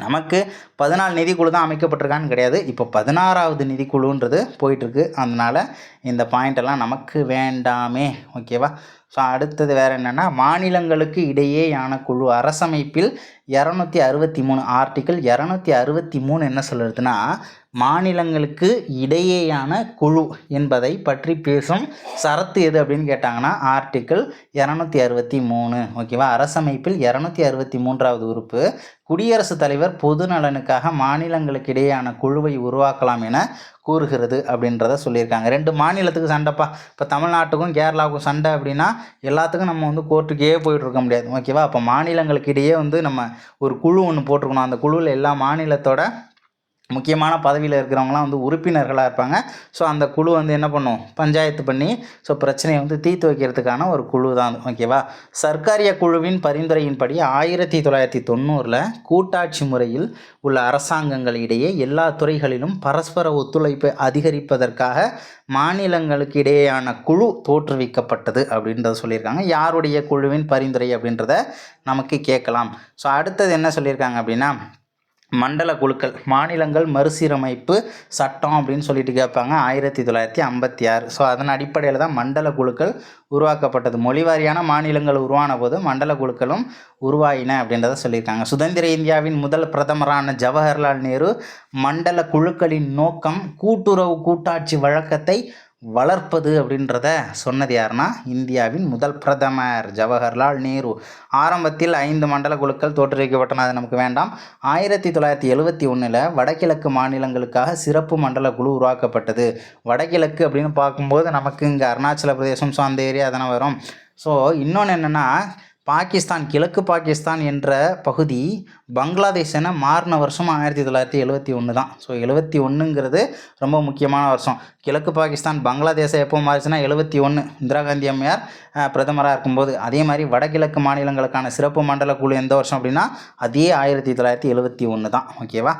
நமக்கு 14 நிதிக்குழு தான் அமைக்கப்பட்டிருக்கான்னு கிடையாது, இப்போ 16வது நிதிக்குழுன்றது போயிட்டுருக்கு. அதனால் இந்த பாயிண்டெல்லாம் நமக்கு வேண்டாமே. ஓகேவா? ஸோ அடுத்தது வேறு என்னென்னா மாநிலங்களுக்கு இடையேயான குழு. அரசமைப்பில் 263 ஆர்டிக்கிள் 263 என்ன சொல்லுறதுன்னா மாநிலங்களுக்கு இடையேயான குழு என்பதை பற்றி பேசும் சரத்து எது அப்படின்னு கேட்டாங்கன்னா ஆர்டிக்கிள் 263. ஓகேவா? அரசமைப்பில் 263வது உறுப்பு குடியரசுத் தலைவர் பொது நலனுக்காக மாநிலங்களுக்கு இடையேயான குழுவை உருவாக்கலாம் என கூறுகிறது அப்படின்றத சொல்லியிருக்காங்க. 2 மாநிலத்துக்கு சண்டைப்பா, இப்போ தமிழ்நாட்டுக்கும் கேரளாவுக்கும் சண்டை அப்படின்னா எல்லாத்துக்கும் நம்ம கோர்ட்டுக்கே போயிட்டு இருக்க முடியாது. ஓகேவா? அப்போ மாநிலங்களுக்கு இடையே நம்ம ஒரு குழு ஒன்று போட்டிருக்கணும். அந்த குழுவில் எல்லா மாநிலத்தோட முக்கியமான பதவியில் இருக்கிறவங்களாம் உறுப்பினர்களாக இருப்பாங்க. ஸோ அந்த குழு என்ன பண்ணும், பஞ்சாயத்து பண்ணி ஸோ பிரச்சனையை தீர்த்து வைக்கிறதுக்கான ஒரு குழு தான். ஓகேவா? சர்க்காரிய குழுவின் பரிந்துரையின்படி 1990 கூட்டாட்சி முறையில் உள்ள அரசாங்கங்களிடையே எல்லா துறைகளிலும் பரஸ்பர ஒத்துழைப்பை அதிகரிப்பதற்காக மாநிலங்களுக்கு இடையேயான குழு தோற்றுவிக்கப்பட்டது அப்படின்றத சொல்லியிருக்காங்க. யாருடைய குழுவின் பரிந்துரை அப்படின்றத நமக்கு கேட்கலாம். ஸோ அடுத்தது என்ன சொல்லியிருக்காங்க அப்படின்னா மண்டல குழுக்கள். மாநிலங்கள் மறுசீரமைப்பு சட்டம் அப்படின்னு சொல்லிட்டு கேட்பாங்க 1956. ஸோ அதன் அடிப்படையில் தான் மண்டல குழுக்கள் உருவாக்கப்பட்டது. மொழிவாரியான மாநிலங்கள் உருவான போது மண்டல குழுக்களும் உருவாயின அப்படின்றத சொல்லியிருக்காங்க. சுதந்திர இந்தியாவின் முதல் பிரதமரான ஜவஹர்லால் நேரு மண்டல குழுக்களின் நோக்கம் கூட்டுறவு கூட்டாட்சி வழக்கத்தை வளர்ப்பது அப்படின்றத சொன்னது யாருன்னா இந்தியாவின் முதல் பிரதமர் ஜவஹர்லால் நேரு. ஆரம்பத்தில் 5 மண்டல குழுக்கள் தோற்றுவிக்கப்பட்டன, அது நமக்கு வேண்டாம். 1971 வடகிழக்கு மாநிலங்களுக்காக சிறப்பு மண்டல குழு உருவாக்கப்பட்டது. வடகிழக்கு அப்படின்னு பார்க்கும்போது நமக்கு இங்கே அருணாச்சல பிரதேசம் ஸோ அந்த ஏரியா தானே வரும். ஸோ இன்னொன்று என்னென்னா பாகிஸ்தான், கிழக்கு பாகிஸ்தான் என்ற பகுதி பங்களாதேஷ் என மாறின வருஷம் 1971 தான். ஸோ 71ங்கிறது ரொம்ப முக்கியமான வருஷம். கிழக்கு பாகிஸ்தான் பங்களாதேஷை எப்போ மாறிச்சுன்னா 71 இந்திரா காந்தி அம்மையார் பிரதமராக இருக்கும்போது. அதே மாதிரி வடகிழக்கு மாநிலங்களுக்கான சிறப்பு மண்டல குழு எந்த வருஷம் அப்படின்னா அதே 1971 தான். ஓகேவா?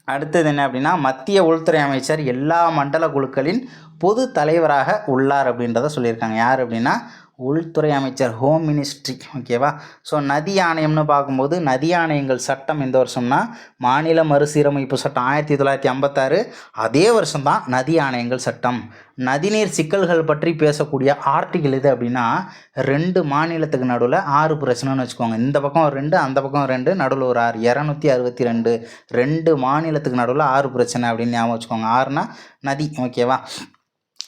அடுத்தது என்ன அப்படின்னா மத்திய உள்துறை அமைச்சர் எல்லா மண்டல குழுக்களின் பொது தலைவராக உள்ளார் அப்படின்றத சொல்லியிருக்காங்க. யார் அப்படின்னா உள்துறை அமைச்சர், ஹோம் மினிஸ்ட்ரி. ஓகேவா. ஸோ நதி ஆணையம்னு பார்க்கும்போது நதி ஆணையங்கள் சட்டம் எந்த வருஷம்னா மாநில மறுசீரமைப்பு சட்டம் 1956. அதே வருஷம்தான் நதி ஆணையங்கள் சட்டம். நதிநீர் சிக்கல்கள் பற்றி பேசக்கூடிய ஆர்டிகிள் எது அப்படின்னா 2 மாநிலத்துக்கு நடுவில் 6 பிரச்சனைன்னு வச்சுக்கோங்க. இந்த பக்கம் 2, அந்த பக்கம் 2, நடுவில் ஒரு 6, 262. 2 மாநிலத்துக்கு நடுவில் 6 பிரச்சனை அப்படின்னு ஞாபகம் வச்சுக்கோங்க. 6னா நதி. ஓகேவா.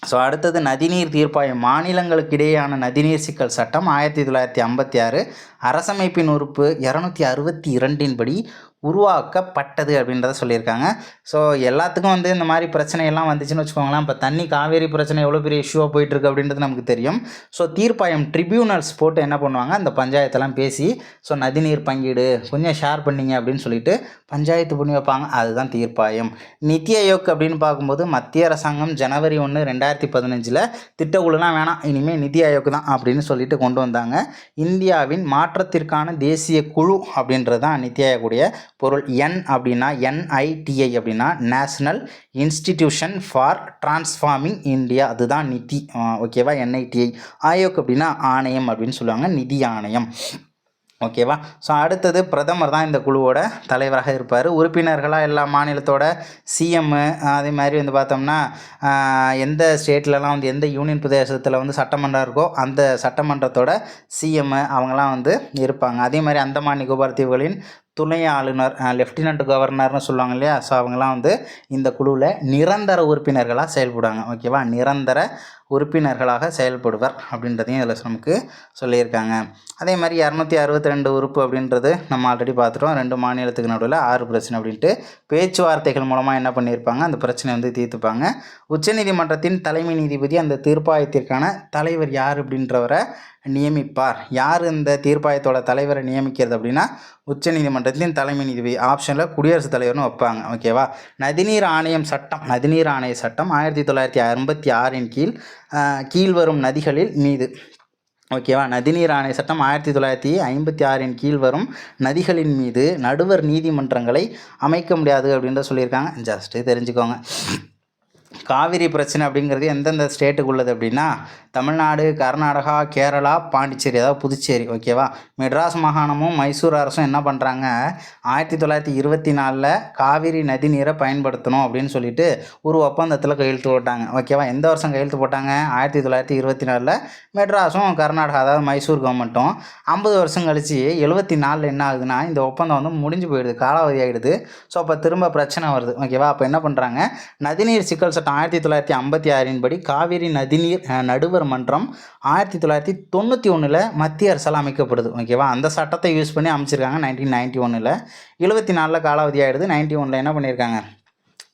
ஸோ அடுத்தது நதிநீர் தீர்ப்பாயம், மாநிலங்களுக்கு இடையேயான நதிநீர் சிக்கல் சட்டம் 1956. அரசமைப்பின் உறுப்பு 262 படி உருவாக்கப்பட்டது அப்படின்றத சொல்லியிருக்காங்க. ஸோ எல்லாத்துக்கும் இந்த மாதிரி பிரச்சனையெல்லாம் வந்துச்சுன்னு வச்சுக்கோங்களேன். இப்போ தண்ணி காவேரி பிரச்சனை எவ்வளோ பெரிய இஷ்யூவாக போயிட்டுருக்கு அப்படின்றது நமக்கு தெரியும். ஸோ தீர்ப்பாயம் ட்ரிபியூனல்ஸ் போட்டு என்ன பண்ணுவாங்க, அந்த பஞ்சாயத்தெல்லாம் பேசி ஸோ நதிநீர் பங்கீடு கொஞ்சம் ஷேர் பண்ணிங்க அப்படின்னு சொல்லிட்டு பஞ்சாயத்து பண்ணி வைப்பாங்க. அதுதான் தீர்ப்பாயம். நித்தி ஆயோக் அப்படின்னு பார்க்கும்போது மத்திய அரசாங்கம் ஜனவரி 1, 2015 திட்டக்குழுலாம் வேணாம், இனிமேல் நிதி ஆயோக் தான் அப்படின்னு சொல்லிட்டு கொண்டு வந்தாங்க. இந்தியாவின் மாற்றத்திற்கான தேசிய குழு அப்படின்றது தான் நித்தி ஆயோக்குடைய பொருள். என் அப்படின்னா NITI அப்படின்னா national institution for transforming India, அதுதான் நிதி. ஓகேவா. NITI. ஆயோக் அப்படின்னா ஆணையம் அப்படின்னு சொல்லுவாங்க, நிதி ஆணையம். ஓகேவா. ஸோ அடுத்தது பிரதமர் தான் இந்த குழுவோட தலைவராக இருப்பார். உறுப்பினர்களாக எல்லா மாநிலத்தோட CM, அதே மாதிரி பார்த்தோம்னா எந்த ஸ்டேட்லலாம் எந்த யூனியன் பிரதேசத்தில் சட்டமன்றம் இருக்கோ அந்த சட்டமன்றத்தோட CM அவங்களாம் இருப்பாங்க. அதே மாதிரி அந்தமான் நிக்கோபார் தீவுகளின் துணை ஆளுநர், லெஃப்டினன்ட் கவர்னர்னு சொல்லுவாங்க இல்லையா. ஸோ அவங்களாம் இந்த குழுவில் நிரந்தர உறுப்பினர்களாக செயல்படுவாங்க. ஓகேவா. நிரந்தர உறுப்பினர்களாக செயல்படுவர் அப்படின்றதையும் இதில் நமக்கு சொல்லியிருக்காங்க. அதே மாதிரி 262 உறுப்பு அப்படின்றது நம்ம ஆல்ரெடி பார்த்துட்டோம். 2 மாநிலத்துக்கு நடுவில் 6 பிரச்சனை அப்படின்ட்டு பேச்சுவார்த்தைகள் மூலமாக என்ன பண்ணியிருப்பாங்க, அந்த பிரச்சனை தீர்த்துப்பாங்க. உச்சநீதிமன்றத்தின் தலைமை நீதிபதி அந்த தீர்ப்பாயத்திற்கான தலைவர் யார் அப்படின்றவரை நியமிப்பார். யார் இந்த தீர்ப்பாயத்தோட தலைவரை நியமிக்கிறது அப்படின்னா உச்சநீதிமன்றத்தின் தலைமை நீதிபதி. ஆப்ஷனில் குடியரசுத் தலைவர்னு வைப்பாங்க. ஓகேவா. நதிநீர் ஆணையம் சட்டம், நதிநீர் ஆணைய சட்டம் 1956 கீழ் வரும் நதிகளில் மீது. ஓகேவா. நதிநீர் ஆணைய சட்டம் 1956 கீழ் வரும் நதிகளின் மீது நடுவர் நீதிமன்றங்களை அமைக்க முடியாது அப்படின்றத சொல்லியிருக்காங்க. ஜஸ்ட்டு தெரிஞ்சுக்கோங்க. காவிரி பிரச்சனை அப்படிங்கிறது எந்தெந்த ஸ்டேட்டுக்கு உள்ளது அப்படின்னா தமிழ்நாடு, கர்நாடகா, கேரளா, பாண்டிச்சேரி, அதாவது புதுச்சேரி. ஓகேவா. மெட்ராஸ் மாகாணமும் மைசூர் அரசும் என்ன பண்ணுறாங்க, 1924 காவிரி நதி நீரை பயன்படுத்தணும் அப்படின்னு சொல்லிட்டு ஒரு ஒப்பந்தத்தில் கையெழுத்து போட்டாங்க. ஓகேவா. எந்த வருஷம் கையெழுத்து போட்டாங்க, 1924. மெட்ராஸும் கர்நாடகா, அதாவது மைசூர் கவர்மெண்ட்டும் 50 வருஷம் கழிச்சு 74 என்ன ஆகுதுன்னா இந்த ஒப்பந்தம் முடிஞ்சு போயிடுது, காலாவதி ஆகிடுது. ஸோ அப்போ திரும்ப பிரச்சனை வருது. ஓகேவா. அப்போ என்ன பண்ணுறாங்க, நதிநீர் சிக்கல் சட்டம் 1956 படி காவிரி நதிநீர் நடுவர் மன்றம் 1991 மத்திய அரசால் அமைக்கப்படுது. ஓகேவா. அந்த சட்டத்தை யூஸ் பண்ணி அமைச்சிருக்காங்க. 1991 74 காலாவதி ஆகிடுது. 91 என்ன பண்ணியிருக்காங்க,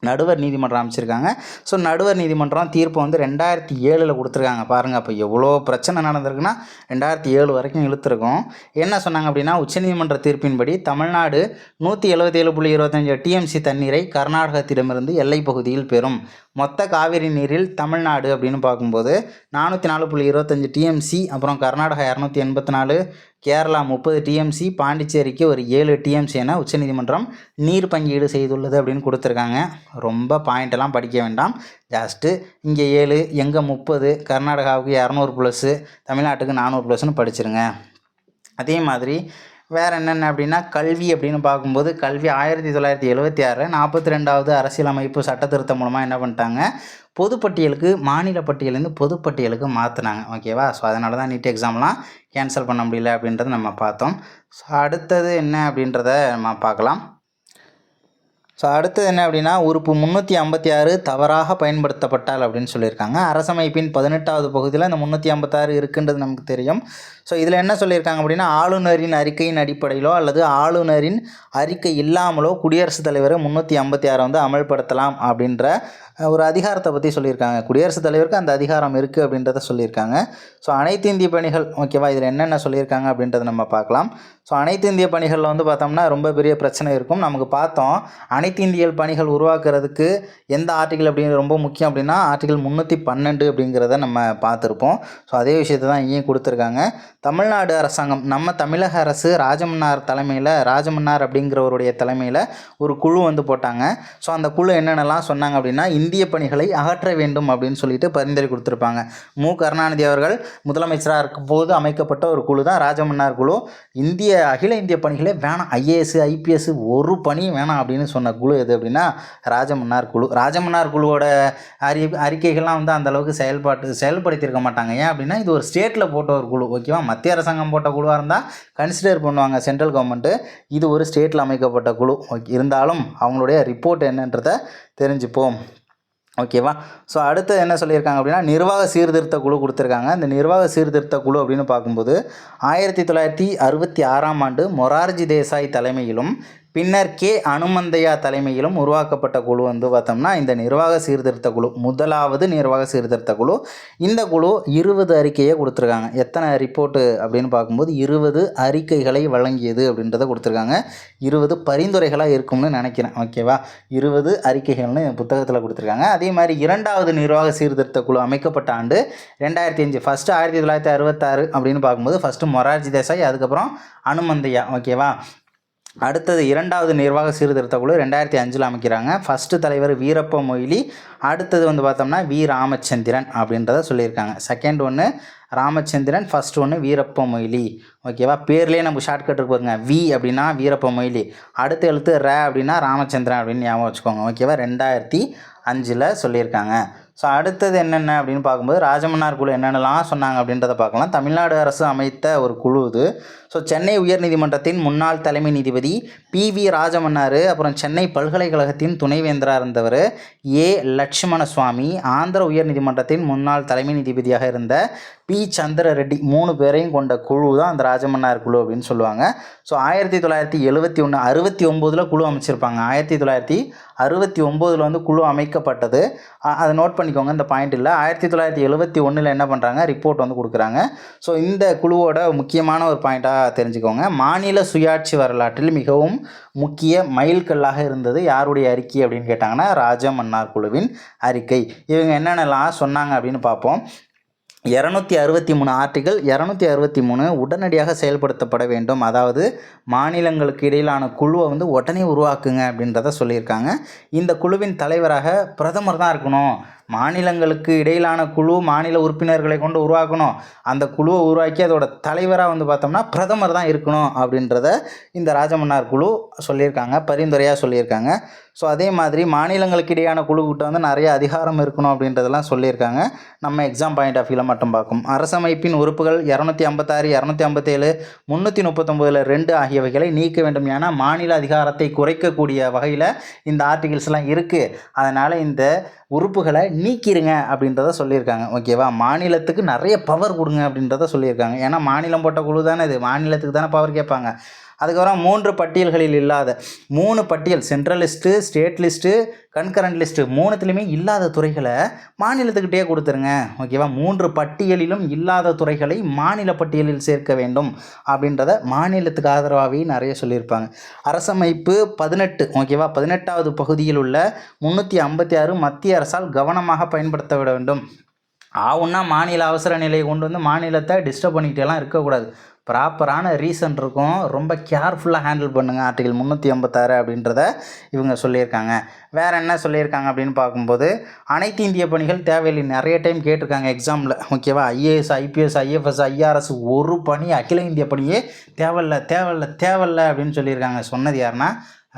நடுவர் நீதிமன்றம் அமைச்சிருக்காங்க. ஸோ நடுவர் நீதிமன்றம் தீர்ப்பு 2007 கொடுத்துருக்காங்க. பாருங்கள், அப்போ எவ்வளோ பிரச்சனை நடந்திருக்குன்னா 2007 வரைக்கும் இழுத்துருக்கும். என்ன சொன்னாங்க அப்படின்னா உச்சநீதிமன்ற தீர்ப்பின்படி தமிழ்நாடு 177.25 TMC தண்ணீரை கர்நாடகத்திடமிருந்து எல்லைப் பகுதியில் பெறும். மொத்த காவிரி நீரில் தமிழ்நாடு அப்படின்னு பார்க்கும்போது 404.25 TMC, அப்புறம் கர்நாடகா 284, கேரளா 30 TMC, பாண்டிச்சேரிக்கு ஒரு 7 TMC என உச்சநீதிமன்றம் நீர் பங்கீடு செய்துள்ளது அப்படின்னு கொடுத்துருக்காங்க. ரொம்ப பாயிண்டெல்லாம் படிக்க வேண்டாம். ஜஸ்ட்டு இங்கே 7, எங்கே 30, கர்நாடகாவுக்கு 200+, தமிழ்நாட்டுக்கு 400+ன்னு படிச்சிருங்க. அதே மாதிரி வேறு என்னென்ன அப்படின்னா கல்வி அப்படின்னு பார்க்கும்போது கல்வி 1976 42வது அரசியலமைப்பு சட்ட திருத்தம் மூலமாக என்ன பண்ணிட்டாங்க, பொதுப்பட்டியலுக்கு மாநில பட்டியலேருந்து பொதுப்பட்டியலுக்கு மாற்றினாங்க. ஓகேவா. ஸோ அதனால தான் நீட் எக்ஸாம்லாம் கேன்சல் பண்ண முடியல அப்படின்றத நம்ம பார்த்தோம். ஸோ அடுத்தது என்ன அப்படின்றத நம்ம பார்க்கலாம். ஸோ அடுத்தது என்ன அப்படின்னா உறுப்பு 356 தவறாக பயன்படுத்தப்பட்டால் அப்படின்னு சொல்லியிருக்காங்க. அரசமைப்பின் 18வது பகுதியில் இந்த 356 இருக்குன்றது நமக்கு தெரியும். ஸோ இதில் என்ன சொல்லியிருக்காங்க அப்படின்னா ஆளுநரின் அறிக்கையின் அடிப்படையிலோ அல்லது ஆளுநரின் அறிக்கை இல்லாமலோ குடியரசுத் தலைவர் 356 அமல்படுத்தலாம் அப்படின்ற ஒரு அதிகாரத்தை பற்றி சொல்லியிருக்காங்க. குடியரசுத் தலைவருக்கு அந்த அதிகாரம் இருக்குது அப்படின்றத சொல்லியிருக்காங்க. ஸோ அனைத்து இந்திய பணிகள். ஓகேவா. இதில் என்னென்ன சொல்லியிருக்காங்க அப்படின்றத நம்ம பார்க்கலாம். ஸோ அனைத்து இந்திய பணிகளில் பார்த்தோம்னா ரொம்ப பெரிய பிரச்சனை இருக்கும். நமக்கு பார்த்தோம் அனைத்து இந்திய பணிகள் உருவாக்குறதுக்கு எந்த ஆர்டிகல் அப்படின்னு ரொம்ப முக்கியம் அப்படின்னா ஆர்டிகல் 312 அப்படிங்கிறத நம்ம பார்த்துருப்போம். ஸோ அதே விஷயத்தை தான் இங்கேயும் கொடுத்துருக்காங்க. தமிழ்நாடு அரசாங்கம், நம்ம தமிழக அரசு ராஜமன்னார் அப்படிங்கிறவருடைய தலைமையில் ஒரு குழு போட்டாங்க. ஸோ அந்த குழு என்னென்னலாம் சொன்னாங்க அப்படின்னா இந்திய பணிகளை அகற்ற வேண்டும் அப்படின்னு சொல்லிட்டு பரிந்துரை கொடுத்துருப்பாங்க. கருணாநிதி அவர்கள் முதலமைச்சராக இருக்கும் போது அமைக்கப்பட்ட ஒரு குழு தான் ராஜமன்னார் குழு. அகில இந்திய பணிகளே வேணாம், ஐஏஎஸ் ஐபிஎஸ் ஒரு பணியும் வேணாம் அப்படின்னு சொன்ன குழு எது அப்படின்னா ராஜமன்னார் குழு. ராஜமன்னார் குழுவோட அறிக்கைகள்லாம் வந்து அந்தளவுக்கு செயல்படுத்தியிருக்க மாட்டாங்க. ஏன் அப்படின்னா இது ஒரு ஸ்டேட்டில் போட்ட ஒரு குழு, ஓகேவா. மத்திய அரசாங்கம் போட்ட குழுவாக இருந்தால் கன்சிடர் பண்ணுவாங்க சென்ட்ரல் கவர்மெண்ட்டு. இது ஒரு ஸ்டேட்டில் அமைக்கப்பட்ட குழு. இருந்தாலும் அவங்களுடைய ரிப்போர்ட் என்னன்றதை தெரிஞ்சுப்போம், ஓகேவா. ஸோ அடுத்து என்ன சொல்லியிருக்காங்க அப்படின்னா நிர்வாக சீர்திருத்த குழு கொடுத்துருக்காங்க. இந்த நிர்வாக சீர்திருத்த குழு அப்படின்னு பார்க்கும்போது 1966ஆம் ஆண்டு மொரார்ஜி தேசாய் தலைமையிலும் பின்னர் அனுமந்தையா தலைமையிலும் உருவாக்கப்பட்ட குழு வந்து பார்த்தோம்னா இந்த நிர்வாக சீர்திருத்த குழு, முதலாவது நிர்வாக சீர்திருத்த குழு. இந்த குழு 20 அறிக்கையை கொடுத்துருக்காங்க. எத்தனை ரிப்போர்ட்டு அப்படின்னு பார்க்கும்போது 20 அறிக்கைகளை வழங்கியது அப்படின்றத கொடுத்துருக்காங்க. 20 பரிந்துரைகளாக இருக்கும்னு நினைக்கிறேன், ஓகேவா. 20 அறிக்கைகள்னு புத்தகத்தில் கொடுத்துருக்காங்க. அதே மாதிரி இரண்டாவது நிர்வாக சீர்திருத்த குழு அமைக்கப்பட்ட ஆண்டு 2005. ஃபஸ்ட்டு 1966 அப்படின்னு பார்க்கும்போது ஃபஸ்ட்டு மொரார்ஜி தேசாய், அதுக்கப்புறம் அனுமந்தையா, ஓகேவா. அடுத்தது இரண்டாவது நிர்வாக சீர்திருத்த குழு 2005 அமைக்கிறாங்க. ஃபஸ்ட்டு தலைவர் வீரப்ப மொய்லி, அடுத்தது வந்து பார்த்தோம்னா ராமச்சந்திரன் அப்படின்றத சொல்லியிருக்காங்க. செகண்ட் ஒன்று ராமச்சந்திரன், ஃபஸ்ட் ஒன்று வீரப்ப மொய்லி, ஓகேவா. பேர்லேயே நம்ம ஷார்ட்கட் பாருங்க, வி அப்படின்னா வீரப்ப மொய்லி, அடுத்த எழுத்து அப்படின்னா ராமச்சந்திரன் அப்படின்னு ஞாபகம் வச்சுக்கோங்க, ஓகேவா. 2005 சொல்லியிருக்காங்க. ஸோ அடுத்தது என்னென்ன அப்படின்னு பார்க்கும்போது ராஜமன்னார் குழு என்னென்னலாம் சொன்னாங்க அப்படின்றத பார்க்கலாம். தமிழ்நாடு அரசு அமைத்த ஒரு குழு இது. ஸோ சென்னை உயர்நீதிமன்றத்தின் முன்னாள் தலைமை நீதிபதி PV ராஜமன்னார், அப்புறம் சென்னை பல்கலைக்கழகத்தின் துணைவேந்தராக இருந்தவர் லட்சுமண சுவாமி, ஆந்திர உயர்நீதிமன்றத்தின் முன்னாள் தலைமை நீதிபதியாக இருந்த P சந்திர ரெட்டி, 3 பேரையும் கொண்ட குழு தான் அந்த ராஜமன்னார் குழு அப்படின்னு சொல்லுவாங்க. ஸோ 1969 குழு அமைச்சிருப்பாங்க. 1969 வந்து குழு அமைக்கப்பட்டது. அதை நோட் பண்ணிக்கோங்க, இந்த பாயிண்ட் இல்லை. 1971 என்ன பண்ணுறாங்க, ரிப்போர்ட் வந்து கொடுக்குறாங்க. ஸோ இந்த குழுவோட முக்கியமான ஒரு பாயிண்ட்டாக தெரிஞ்சுக்கோங்க. மாநில சுயாட்சி வரலாற்றில் மிகவும் முக்கிய மைல்கல்லாக இருந்தது யாருடைய அறிக்கை அப்படின்னு கேட்டாங்கன்னா ராஜமன்னார் குழுவின் அறிக்கை. இவங்க என்னென்னலாம் சொன்னாங்க அப்படின்னு பார்ப்போம். 263 ஆர்டிகள், 263 உடனடியாக செயல்படுத்தப்பட வேண்டும். அதாவது மாநிலங்களுக்கு இடையிலான குழுவை வந்து உடனே உருவாக்குங்க அப்படின்றத சொல்லியிருக்காங்க. இந்த குழுவின் தலைவராக பிரதமர் தான் இருக்கணும். மாநிலங்களுக்கு இடையிலான குழு மாநில உறுப்பினர்களை கொண்டு உருவாக்கணும். அந்த குழுவை உருவாக்கி அதோட தலைவராக வந்து பார்த்தோம்னா பிரதமர் தான் இருக்கணும் அப்படின்றத இந்த ராஜமன்னார் குழு சொல்லியிருக்காங்க, பரிந்துரையாக சொல்லியிருக்காங்க. ஸோ அதே மாதிரி மாநிலங்களுக்கு இடையான குழுக்கிட்ட வந்து நிறைய அதிகாரம் இருக்கணும் அப்படின்றதெல்லாம் சொல்லியிருக்காங்க. நம்ம எக்ஸாம் பாயிண்ட் ஆஃப் வியூவில் மட்டும் பார்க்கும். அரசமைப்பின் உறுப்புகள் 256, 257, 339 2 ஆகியவைகளை நீக்க வேண்டும். ஏன்னா மாநில அதிகாரத்தை குறைக்கக்கூடிய வகையில் இந்த ஆர்டிகிள்ஸ்லாம் இருக்குது. அதனால் இந்த உறுப்புகளை நீக்கிடுங்க அப்படின்றத சொல்லியிருக்காங்க, ஓகேவா. மாநிலத்துக்கு நிறைய பவர் கொடுங்க அப்படின்றத சொல்லியிருக்காங்க. ஏன்னா மாநிலம் போட்ட குழு தானே இது, மாநிலத்துக்கு தானே பவர் கேட்பாங்க. அதுக்கப்புறம் 3 பட்டியல்களில் இல்லாத 3 பட்டியல், central list, state list, concurrent list, 3த்துலேயுமே இல்லாத துறைகளை மாநிலத்துக்கிட்டே கொடுத்துருங்க, ஓகேவா. 3 பட்டியலிலும் இல்லாத துறைகளை மாநில பட்டியலில் சேர்க்க வேண்டும் அப்படின்றத மாநிலத்துக்கு ஆதரவாகவே நிறைய சொல்லியிருப்பாங்க. அரசமைப்பு 18, ஓகேவா, 18வது பகுதியில் உள்ள 356 மத்திய அரசால் கவனமாக பயன்படுத்த விட வேண்டும். ஆவுன்னா மாநில அவசர நிலையை கொண்டு வந்து மாநிலத்தை டிஸ்டர்ப் பண்ணிக்கிட்டேலாம் இருக்கக்கூடாது. ப்ராப்பரான ரீசன் இருக்கும், ரொம்ப கேர்ஃபுல்லாக ஹேண்டில் பண்ணுங்கள். ஆர்டிகல் 386 அப்படின்றத இவங்க சொல்லியிருக்காங்க. வேறு என்ன சொல்லியிருக்காங்க அப்படின்னு பார்க்கும்போது அனைத்து இந்திய பணிகள் தேவையில்லை. நிறைய டைம் கேட்டிருக்காங்க எக்ஸாமில், ஓகேவா. ஐஏஎஸ், ஐபிஎஸ், ஐஎஃப்எஸ், ஐஆர்எஸ் ஒரு பணி, அகில இந்திய பணியே தேவையில்லை அப்படின்னு சொல்லியிருக்காங்க. சொன்னது யாருன்னா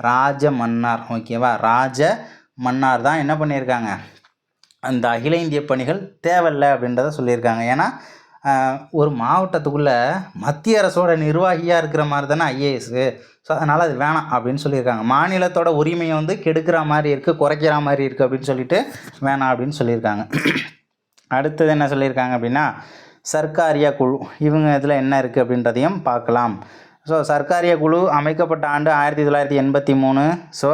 ராஜமன்னார், ஓகேவா. ராஜமன்னார் தான் என்ன பண்ணியிருக்காங்க, அந்த அகில இந்திய பணிகள் தேவையில்லை அப்படின்றத சொல்லியிருக்காங்க. ஏன்னா ஒரு மாவட்டத்துக்குள்ளே மத்திய அரசோட நிர்வாகியாக இருக்கிற மாதிரி தானே ஐஏஎஸ்ஸு. ஸோ அதனால் அது வேணாம் அப்படின்னு சொல்லியிருக்காங்க. மாநிலத்தோட உரிமையை வந்து கெடுக்கிற மாதிரி இருக்குது, குறைக்கிற மாதிரி இருக்குது அப்படின்னு சொல்லிட்டு வேணாம் அப்படின்னு சொல்லியிருக்காங்க. அடுத்தது என்ன சொல்லியிருக்காங்க அப்படின்னா சர்க்காரியா குழு. இவங்க இதில் என்ன இருக்குது அப்படின்றதையும் பார்க்கலாம். ஸோ சர்க்காரியா குழு அமைக்கப்பட்ட ஆண்டு 1983. ஸோ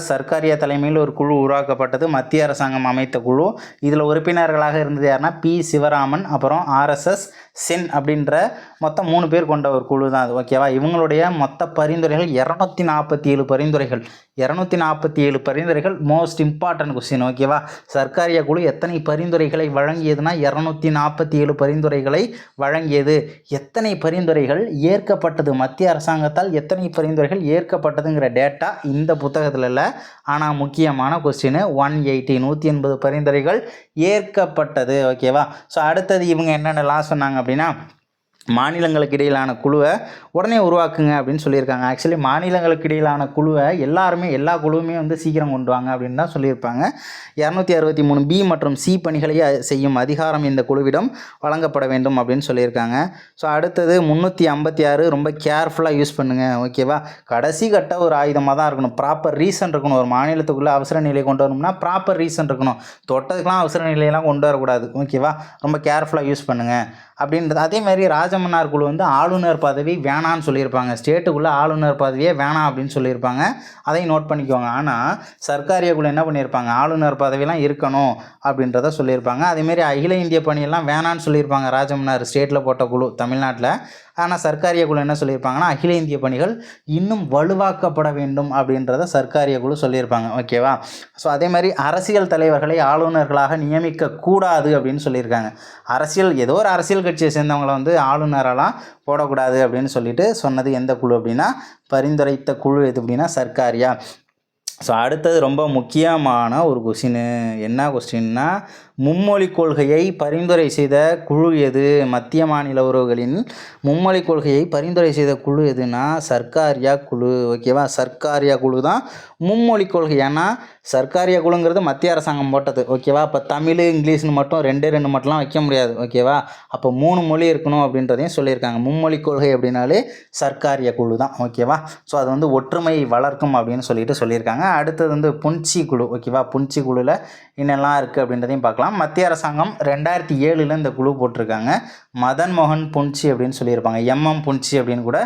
சர்க்காரியா தலைமையில் ஒரு குழு உருவாக்கப்பட்டது, மத்திய அரசாங்கம் அமைத்த குழு. இதில் உறுப்பினர்களாக இருந்தது யாருன்னா P சிவராமன், அப்புறம் RSS சென் அப்படின்ற மொத்தம் 3 பேர் கொண்ட ஒரு குழு தான் அது, ஓகேவா. இவங்களுடைய மொத்த பரிந்துரைகள் 247 பரிந்துரைகள். 247 பரிந்துரைகள் மோஸ்ட் இம்பார்ட்டன்ட் கொஸ்டின், ஓகேவா. சர்க்காரியா குழு எத்தனை பரிந்துரைகளை வழங்கியதுன்னா 247 பரிந்துரைகளை வழங்கியது. எத்தனை பரிந்துரைகள் ஏற்கப்பட்டது அது மத்திய அரசாங்கத்தால் எத்தனை பரிந்துரைகள் ஏற்கப்பட்டதுங்கிற டேட்டா இந்த புத்தகத்தில் இல்லை. ஆனால் முக்கியமான கொஸ்டின் 180 பரிந்துரைகள் ஏற்கப்பட்டது. ஓகேவா? ஸோ அடுத்தது இவங்க என்னென்னலாம் சொன்னாங்க அப்படின்னா, மாநிலங்களுக்கு இடையிலான குழுவை உடனே உருவாக்குங்க அப்படின்னு சொல்லியிருக்காங்க. ஆக்சுவலி மாநிலங்களுக்கு இடையிலான குழுவை எல்லா குழுவுமே வந்து சீக்கிரம் கொண்டு வாங்க அப்படின்னு தான் சொல்லியிருப்பாங்க. 263B மற்றும் C பணிகளை செய்யும் அதிகாரம் இந்த குழுவிடம் வழங்கப்பட வேண்டும் அப்படின்னு சொல்லியிருக்காங்க. ஸோ அடுத்தது 356 ரொம்ப கேர்ஃபுல்லாக யூஸ் பண்ணுங்கள். ஓகேவா? கடைசி கட்ட ஒரு ஆயுதமாக தான் இருக்கணும். ப்ராப்பர் ரீசன் இருக்கணும். ஒரு மாநிலத்துக்குள்ளே அவசர நிலை கொண்டு வரணும்னா ப்ராப்பர் ரீசன் இருக்கணும். தொட்டதுக்கெலாம் அவசர நிலையெல்லாம் கொண்டு வரக்கூடாது. ஓகேவா? ரொம்ப கேர்ஃபுல்லாக யூஸ் பண்ணுங்கள் அப்படின்றது. அதேமாதிரி ராஜமன்னார் குழு வந்து ஆளுநர் பதவி வேணான்னு சொல்லியிருப்பாங்க. ஸ்டேட்டுக்குள்ளே ஆளுநர் பதவியே வேணாம் அப்படின்னு சொல்லியிருப்பாங்க. அதையும் நோட் பண்ணிக்கோங்க. ஆனால் சர்க்காரிய குழு என்ன பண்ணியிருப்பாங்க, ஆளுநர் பதவியெல்லாம் இருக்கணும் அப்படின்றத சொல்லியிருப்பாங்க. அதேமாரி அகில இந்திய பணியெல்லாம் வேணான்னு சொல்லியிருப்பாங்க ராஜமன்னார் ஸ்டேட்டில் போட்ட குழு தமிழ்நாட்டில். ஆனால் சர்க்காரிய குழு என்ன சொல்லியிருப்பாங்கன்னா, அகில இந்திய பணிகள் இன்னும் வலுவாக்கப்பட வேண்டும் அப்படின்றத சர்க்காரிய குழு சொல்லியிருப்பாங்க. ஓகேவா? ஸோ அதே மாதிரி அரசியல் தலைவர்களை ஆளுநர்களாக நியமிக்கக்கூடாது அப்படின்னு சொல்லியிருக்காங்க. ஏதோ ஒரு அரசியல் கட்சியை சேர்ந்தவங்களை வந்து ஆளுநரெல்லாம் போடக்கூடாது அப்படின்னு சொல்லிட்டு சொன்னது எந்த குழு அப்படின்னா, பரிந்துரைத்த குழு எது அப்படின்னா சர்க்காரியா. ஸோ அடுத்தது ரொம்ப முக்கியமான ஒரு கொஸ்டின். என்ன கொஸ்டின்னா, மும்மொழி கொள்கையை பரிந்துரை செய்த குழு எது? மத்திய மாநில உறவுகளின் மும்மொழி கொள்கையை பரிந்துரை செய்த குழு எதுனா சர்க்காரியா குழு. ஓகேவா? சர்க்காரியா குழு தான் மும்மொழி கொள்கை. ஏன்னா சர்க்காரியா குழுங்கிறது மத்திய அரசாங்கம் போட்டது. ஓகேவா? இப்போ தமிழ் இங்கிலீஷ்னு மட்டும் ரெண்டு மட்டும்லாம் வைக்க முடியாது. ஓகேவா? அப்போ 3 மொழி இருக்கணும் அப்படின்றதையும் சொல்லியிருக்காங்க. மும்மொழி கொள்கை அப்படின்னாலே சர்க்காரிய குழு தான். ஓகேவா? ஸோ அது வந்து ஒற்றுமை வளர்க்கும் அப்படின்னு சொல்லியிருக்காங்க. அடுத்தது வந்து புன்சி குழு. ஓகேவா? புன்சி குழுவில் என்னெல்லாம் இருக்குது அப்படின்றதையும் பார்க்கலாம். மத்திய அரசாங்கம் 2007 இந்த குழு போட்டிருக்காங்க. மதன் மோகன் புன்சி அப்படின்னு சொல்லியிருப்பாங்க. புன்சி அப்படின்னு கூட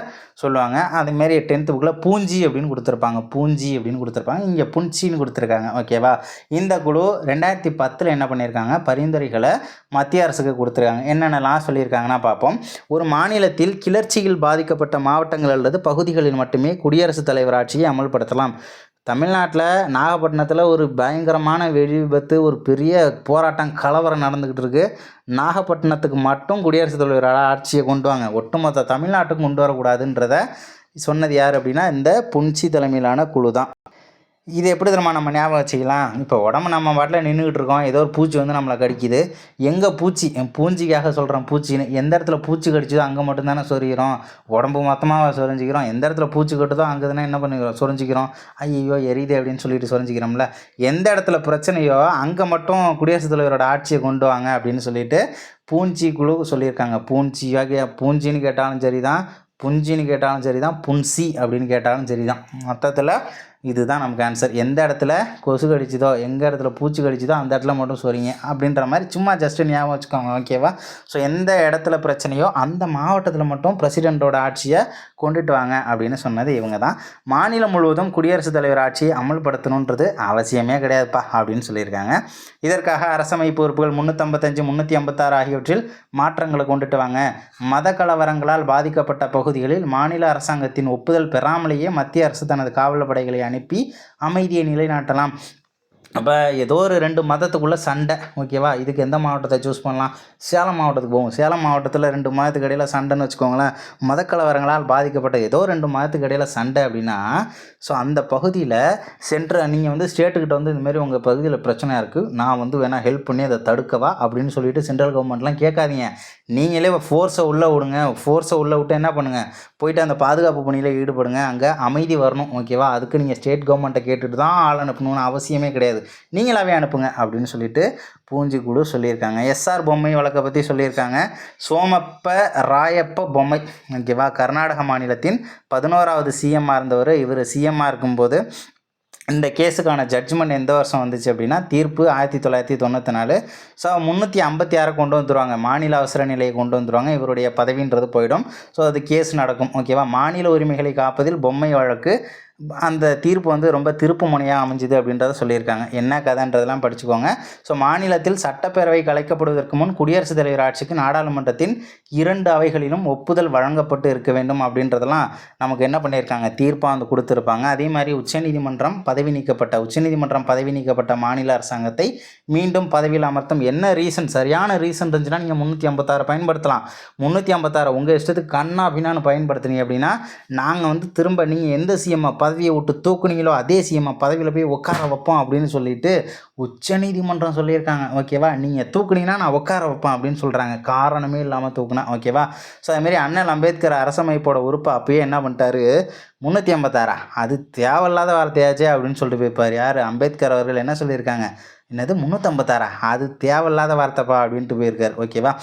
சொல்லுவாங்க. அதேமாரி 10th புக்கில் பூஞ்சி அப்படின்னு கொடுத்துருப்பாங்க. இங்கே புன்சின்னு கொடுத்துருக்காங்க. ஓகேவா? இந்த குழு 2010 என்ன பண்ணியிருக்காங்க, பரிந்துரைகளை மத்திய அரசுக்கு கொடுத்துருக்காங்க. என்னென்னலாம் சொல்லியிருக்காங்கன்னா பார்ப்போம். ஒரு மாநிலத்தில் கிளர்ச்சியில் பாதிக்கப்பட்ட மாவட்டங்கள் அல்லது பகுதிகளில் மட்டுமே குடியரசுத் தலைவர் ஆட்சியை அமல்படுத்தலாம். தமிழ்நாட்டில் நாகப்பட்டினத்தில் ஒரு பயங்கரமான வெடி விபத்து, ஒரு பெரிய போராட்டம், கலவரம் நடந்துக்கிட்டு இருக்குது. நாகப்பட்டினத்துக்கு மட்டும் குடியரசுத் தலைவர் ஆட்சியை கொண்டு வாங்க, ஒட்டுமொத்த தமிழ்நாட்டுக்கும் கொண்டு வரக்கூடாதுன்றத சொன்னது யார் அப்படின்னா இந்த புன்சி தலைமையிலான குழு தான். இது எப்படி தெரியுமா நம்ம ஞாபகம் வச்சுக்கலாம்? இப்போ உடம்பு நம்ம பாட்டில் நின்றுக்கிட்டு இருக்கோம், ஏதோ ஒரு பூச்சி வந்து நம்மளை கடிக்குது. எங்கே பூச்சி, பூஞ்சிக்காக சொல்கிறோம் பூச்சின்னு, எந்த இடத்துல பூச்சி கடிச்சதோ அங்கே மட்டும்தானே சொரிகிறோம். உடம்பு மொத்தமாக சொரிஞ்சிக்கிறோம். எந்த இடத்துல பூச்சி கட்டுதோ அங்கே தானே என்ன பண்ணிக்கிறோம், சொரிஞ்சிக்கிறோம். ஐயோ எரியுது அப்படின்னு சொல்லிட்டு சொரிஞ்சிக்கிறோம்ல. எந்த இடத்துல பிரச்சனையோ அங்கே மட்டும் குடியரசுத் தலைவரோட ஆட்சியை கொண்டு வாங்க அப்படின்னு சொல்லிட்டு பூஞ்சி குழு சொல்லியிருக்காங்க. பூஞ்சின்னு கேட்டாலும் சரி தான், புஞ்சின்னு கேட்டாலும் சரி தான், புன்சி அப்படின்னு கேட்டாலும் சரி தான். மொத்தத்தில் இதுதான் நமக்கு ஆன்சர். எந்த இடத்துல கொசு கடிச்சதோ, எங்கே இடத்துல பூச்சி கடிச்சதோ அந்த இடத்துல மட்டும் சொரிங்க அப்படின்ற மாதிரி சும்மா ஜஸ்ட்டு ஞாபகம் வச்சுக்கோங்க. ஓகேவா? ஸோ எந்த இடத்துல பிரச்சனையோ அந்த மாவட்டத்தில் மட்டும் பிரசிடெண்ட்டோட ஆட்சியை கொண்டுட்டு வாங்க அப்படின்னு சொன்னது இவங்க தான். மாநிலம் முழுவதும் குடியரசுத் தலைவர் ஆட்சியை அமல்படுத்தணுன்றது அவசியமே கிடையாதுப்பா அப்படின்னு சொல்லியிருக்காங்க. இதற்காக அரசமைப்பு உறுப்புகள் 355, 356 ஆகியவற்றில் மாற்றங்களை கொண்டுட்டு வாங்க. மத கலவரங்களால் பாதிக்கப்பட்ட பகுதிகளில் மாநில அரசாங்கத்தின் ஒப்புதல் பெறாமலேயே மத்திய அரசு தனது காவல் படைகளை அனுப்பி அமைதியை நிலைநாட்டலாம். அப்போ ஏதோ ஒரு 2 மதத்துக்குள்ளே சண்டை. ஓகேவா? இதுக்கு எந்த மாவட்டத்தை சூஸ் பண்ணலாம்? சேலம் மாவட்டத்துக்கு போவோம். சேலம் மாவட்டத்தில் 2 மதத்துக்கு இடையில் சண்டைன்னு வச்சுக்கோங்களேன். மதக்கலவரங்களால் பாதிக்கப்பட்ட ஏதோ 2 மதத்துக்கு இடையில் சண்டை அப்படின்னா, ஸோ அந்த பகுதியில் நீங்கள் வந்து ஸ்டேட்டுக்கிட்ட வந்து இந்தமாரி உங்கள் பகுதியில் பிரச்சனையாக இருக்குது, நான் வந்து வேணால் ஹெல்ப் பண்ணி அதை தடுக்கவா அப்படின்னு சொல்லிட்டு சென்ட்ரல் கவர்மெண்ட்லாம் கேட்காதீங்க. நீங்களே ஃபோர்ஸை உள்ளே விடுங்க. ஃபோர்ஸை உள்ளே விட்டு என்ன பண்ணுங்கள், போயிட்டு அந்த பாதுகாப்பு பணியில் ஈடுபடுங்க. அங்கே அமைதி வரணும். ஓகேவா? அதுக்கு நீங்கள் ஸ்டேட் கவர்மெண்ட்டை கேட்டுட்டு தான் ஆள் அனுப்பணும்னு அவசியமே கிடையாது. நீங்களாவே அனுப்புங்க அப்படின்னு சொல்லிட்டு பூஞ்சி குழு சொல்லியிருக்காங்க. எஸ்ஆர் பொம்மை வழக்கை பற்றி சொல்லியிருக்காங்க. சோமப்ப ராயப்ப பொம்மை. ஓகேவா? கர்நாடக மாநிலத்தின் 11வது சிஎம்மாக இருந்தவர். இவர் சிஎம்மாக இருக்கும்போது இந்த கேஸுக்கான ஜட்ஜ்மெண்ட் எந்த வருஷம் வந்துச்சு அப்படின்னா, தீர்ப்பு 1994. ஸோ 356 கொண்டு வந்துடுவாங்க. மாநில அவசர நிலையை கொண்டு வந்துடுவாங்க. இவருடைய பதவின்றது போயிடும். ஸோ அது கேஸ் நடக்கும். ஓகேவா? மாநில உரிமைகளை காப்பதில் பொம்மை வழக்கு அந்த தீர்ப்பு வந்து ரொம்ப திருப்பு முனையாக அமைஞ்சுது அப்படின்றத சொல்லியிருக்காங்க. என்ன கதைன்றதெல்லாம் படிச்சுக்கோங்க. ஸோ மாநிலத்தில் சட்டப்பேரவை கலைக்கப்படுவதற்கு முன் குடியரசுத் தலைவர் ஆட்சிக்கு நாடாளுமன்றத்தின் 2 அவைகளிலும் ஒப்புதல் வழங்கப்பட்டு இருக்க வேண்டும் அப்படின்றதெல்லாம் நமக்கு என்ன பண்ணியிருக்காங்க, தீர்ப்பாக வந்து கொடுத்துருப்பாங்க. அதே மாதிரி உச்சநீதிமன்றம் பதவி நீக்கப்பட்ட மாநில அரசாங்கத்தை மீண்டும் பதவியில் அமர்த்தும் என்ன ரீசன், சரியான ரீசன் இருந்துச்சுன்னா நீங்கள் 356 பயன்படுத்தலாம். 356 உங்கள் இஷ்டத்துக்கு கண்ணா பின்னான்னு பயன்படுத்துனீங்க அப்படின்னா நாங்கள் வந்து திரும்ப நீங்கள் எந்த சிஎம்ஐ பதவியை விட்டு தூக்குனீங்களோ அதே சிஎம்ஐ பதவியில் போய் உட்கார வைப்போம் அப்படின்னு சொல்லிட்டு உச்சநீதிமன்றம் சொல்லியிருக்காங்க. ஓகேவா, நீங்கள் தூக்குனீங்கன்னா நான் உட்கார வைப்பேன் அப்படின்னு சொல்கிறாங்க, காரணமே இல்லாமல் தூக்குனா. ஓகேவா, ஸோ அதுமாரி அண்ணல் அம்பேத்கர் அரசமைப்போட உறுப்பு அப்பயே என்ன பண்ணிட்டாரு, 356 அது தேவையில்லாத வார்த்தையாச்சே அப்படின்னு சொல்லிட்டு போய்ப்பார். யார், அம்பேத்கர் அவர்கள் என்ன சொல்லியிருக்காங்க, என்னது 356 அது தேவையில்லாத வார்த்தைப்பா அப்படின்ட்டு போயிருக்கார். ஓகேவா,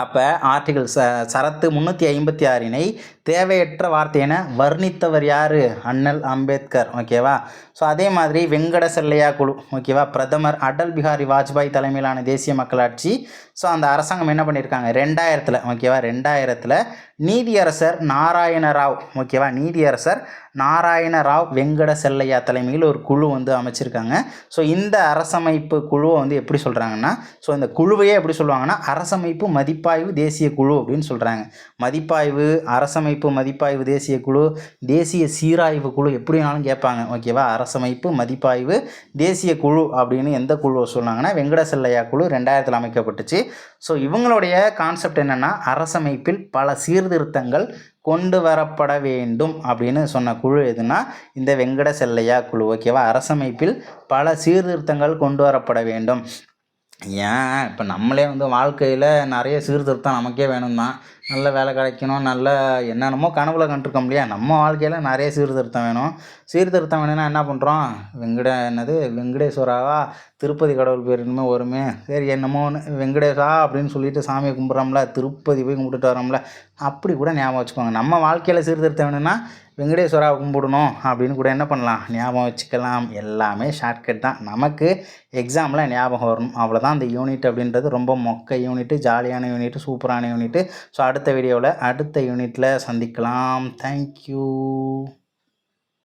அப்போ ஆர்டிகிள் சரத்து 356 தேவையற்ற வார்த்தை என வர்ணித்தவர் யார், அண்ணல் அம்பேத்கர். ஓகேவா, ஸோ அதே மாதிரி வெங்கட செல்லையா குழு. ஓகேவா, பிரதமர் அடல் பிஹாரி வாஜ்பாய் தலைமையிலான தேசிய மக்களாட்சி. ஸோ அந்த அரசாங்கம் என்ன பண்ணியிருக்காங்க 2000. ஓகேவா, 2000 நீதியரசர் நாராயணராவ். ஓகேவா, நீதியரசர் நாராயணராவ் வெங்கட செல்லையா தலைமையில் ஒரு குழு வந்து அமைச்சிருக்காங்க. ஸோ இந்த அரசமைப்பு குழுவை வந்து எப்படி சொல்கிறாங்கன்னா, ஸோ இந்த குழுவையே எப்படி சொல்லுவாங்கன்னா அரசமைப்பு மதிப்பாய்வு தேசிய குழு அப்படின்னு சொல்கிறாங்க. மதிப்பாய்வு, அரசமைப்பு மதிப்பாய்வு தேசிய குழு, தேசிய சீராய்வு குழு எப்படினாலும் கேட்பாங்க. ஓகேவா, அரசமைப்பு மதிப்பாய்வு தேசிய குழு அப்படின்னு எந்த குழுவை சொன்னாங்கன்னா வெங்கட செல்லையா குழு 2000 அமைக்கப்பட்டுச்சு. ஸோ இவங்களுடைய கான்செப்ட் என்னென்னா அரசமைப்பில் பல சீர்திருத்தங்கள் கொண்டு வரப்பட வேண்டும் அப்படின்னு சொன்ன குழு எதுனா இந்த வெங்கட செல்லையா குழு. ஓகேவா, அரசமைப்பில் பல சீர்திருத்தங்கள் கொண்டு வரப்பட வேண்டும். ஏன் இப்போ நம்மளே வந்து வாழ்க்கையில் நிறைய சீர்திருத்தம் நமக்கே வேணும் தான், நல்ல வேலை கிடைக்கணும், நல்ல என்னென்னமோ கனவுல கண்டிருக்க முடியாது. நம்ம வாழ்க்கையில் நிறைய சீர்திருத்தம் வேணும். சீர்திருத்தம் வேணும்னா என்ன பண்ணுறோம், வெங்கடேஸ்வராவா, திருப்பதி கடவுள் பேர் இனிமேல் வருமே, சரி என்னமோ ஒன்று வெங்கடேஷா அப்படின்னு சொல்லிட்டு சாமியை கும்பிட்றோம்ல, திருப்பதி போய் கும்பிட்டுட்டு வரோம்ல, அப்படி கூட ஞாபகம் வச்சுக்கோங்க. நம்ம வாழ்க்கையில் சீர்திருத்தம் வேணும்னா வெங்கடேஸ்வரா கும்பிடணும் அப்படின்னு கூட என்ன பண்ணலாம், ஞாபகம் வச்சுக்கலாம். எல்லாமே ஷார்ட்கட் தான், நமக்கு எக்ஸாமில் ஞாபகம் வரணும், அவ்வளோதான். அந்த யூனிட் அப்படின்றது ரொம்ப மொக்க யூனிட்டு, ஜாலியான யூனிட்டு, சூப்பரான யூனிட்டு. ஸோ அடுத்த வீடியோவில் அடுத்த யூனிட்டில் சந்திக்கலாம். தேங்க்யூ.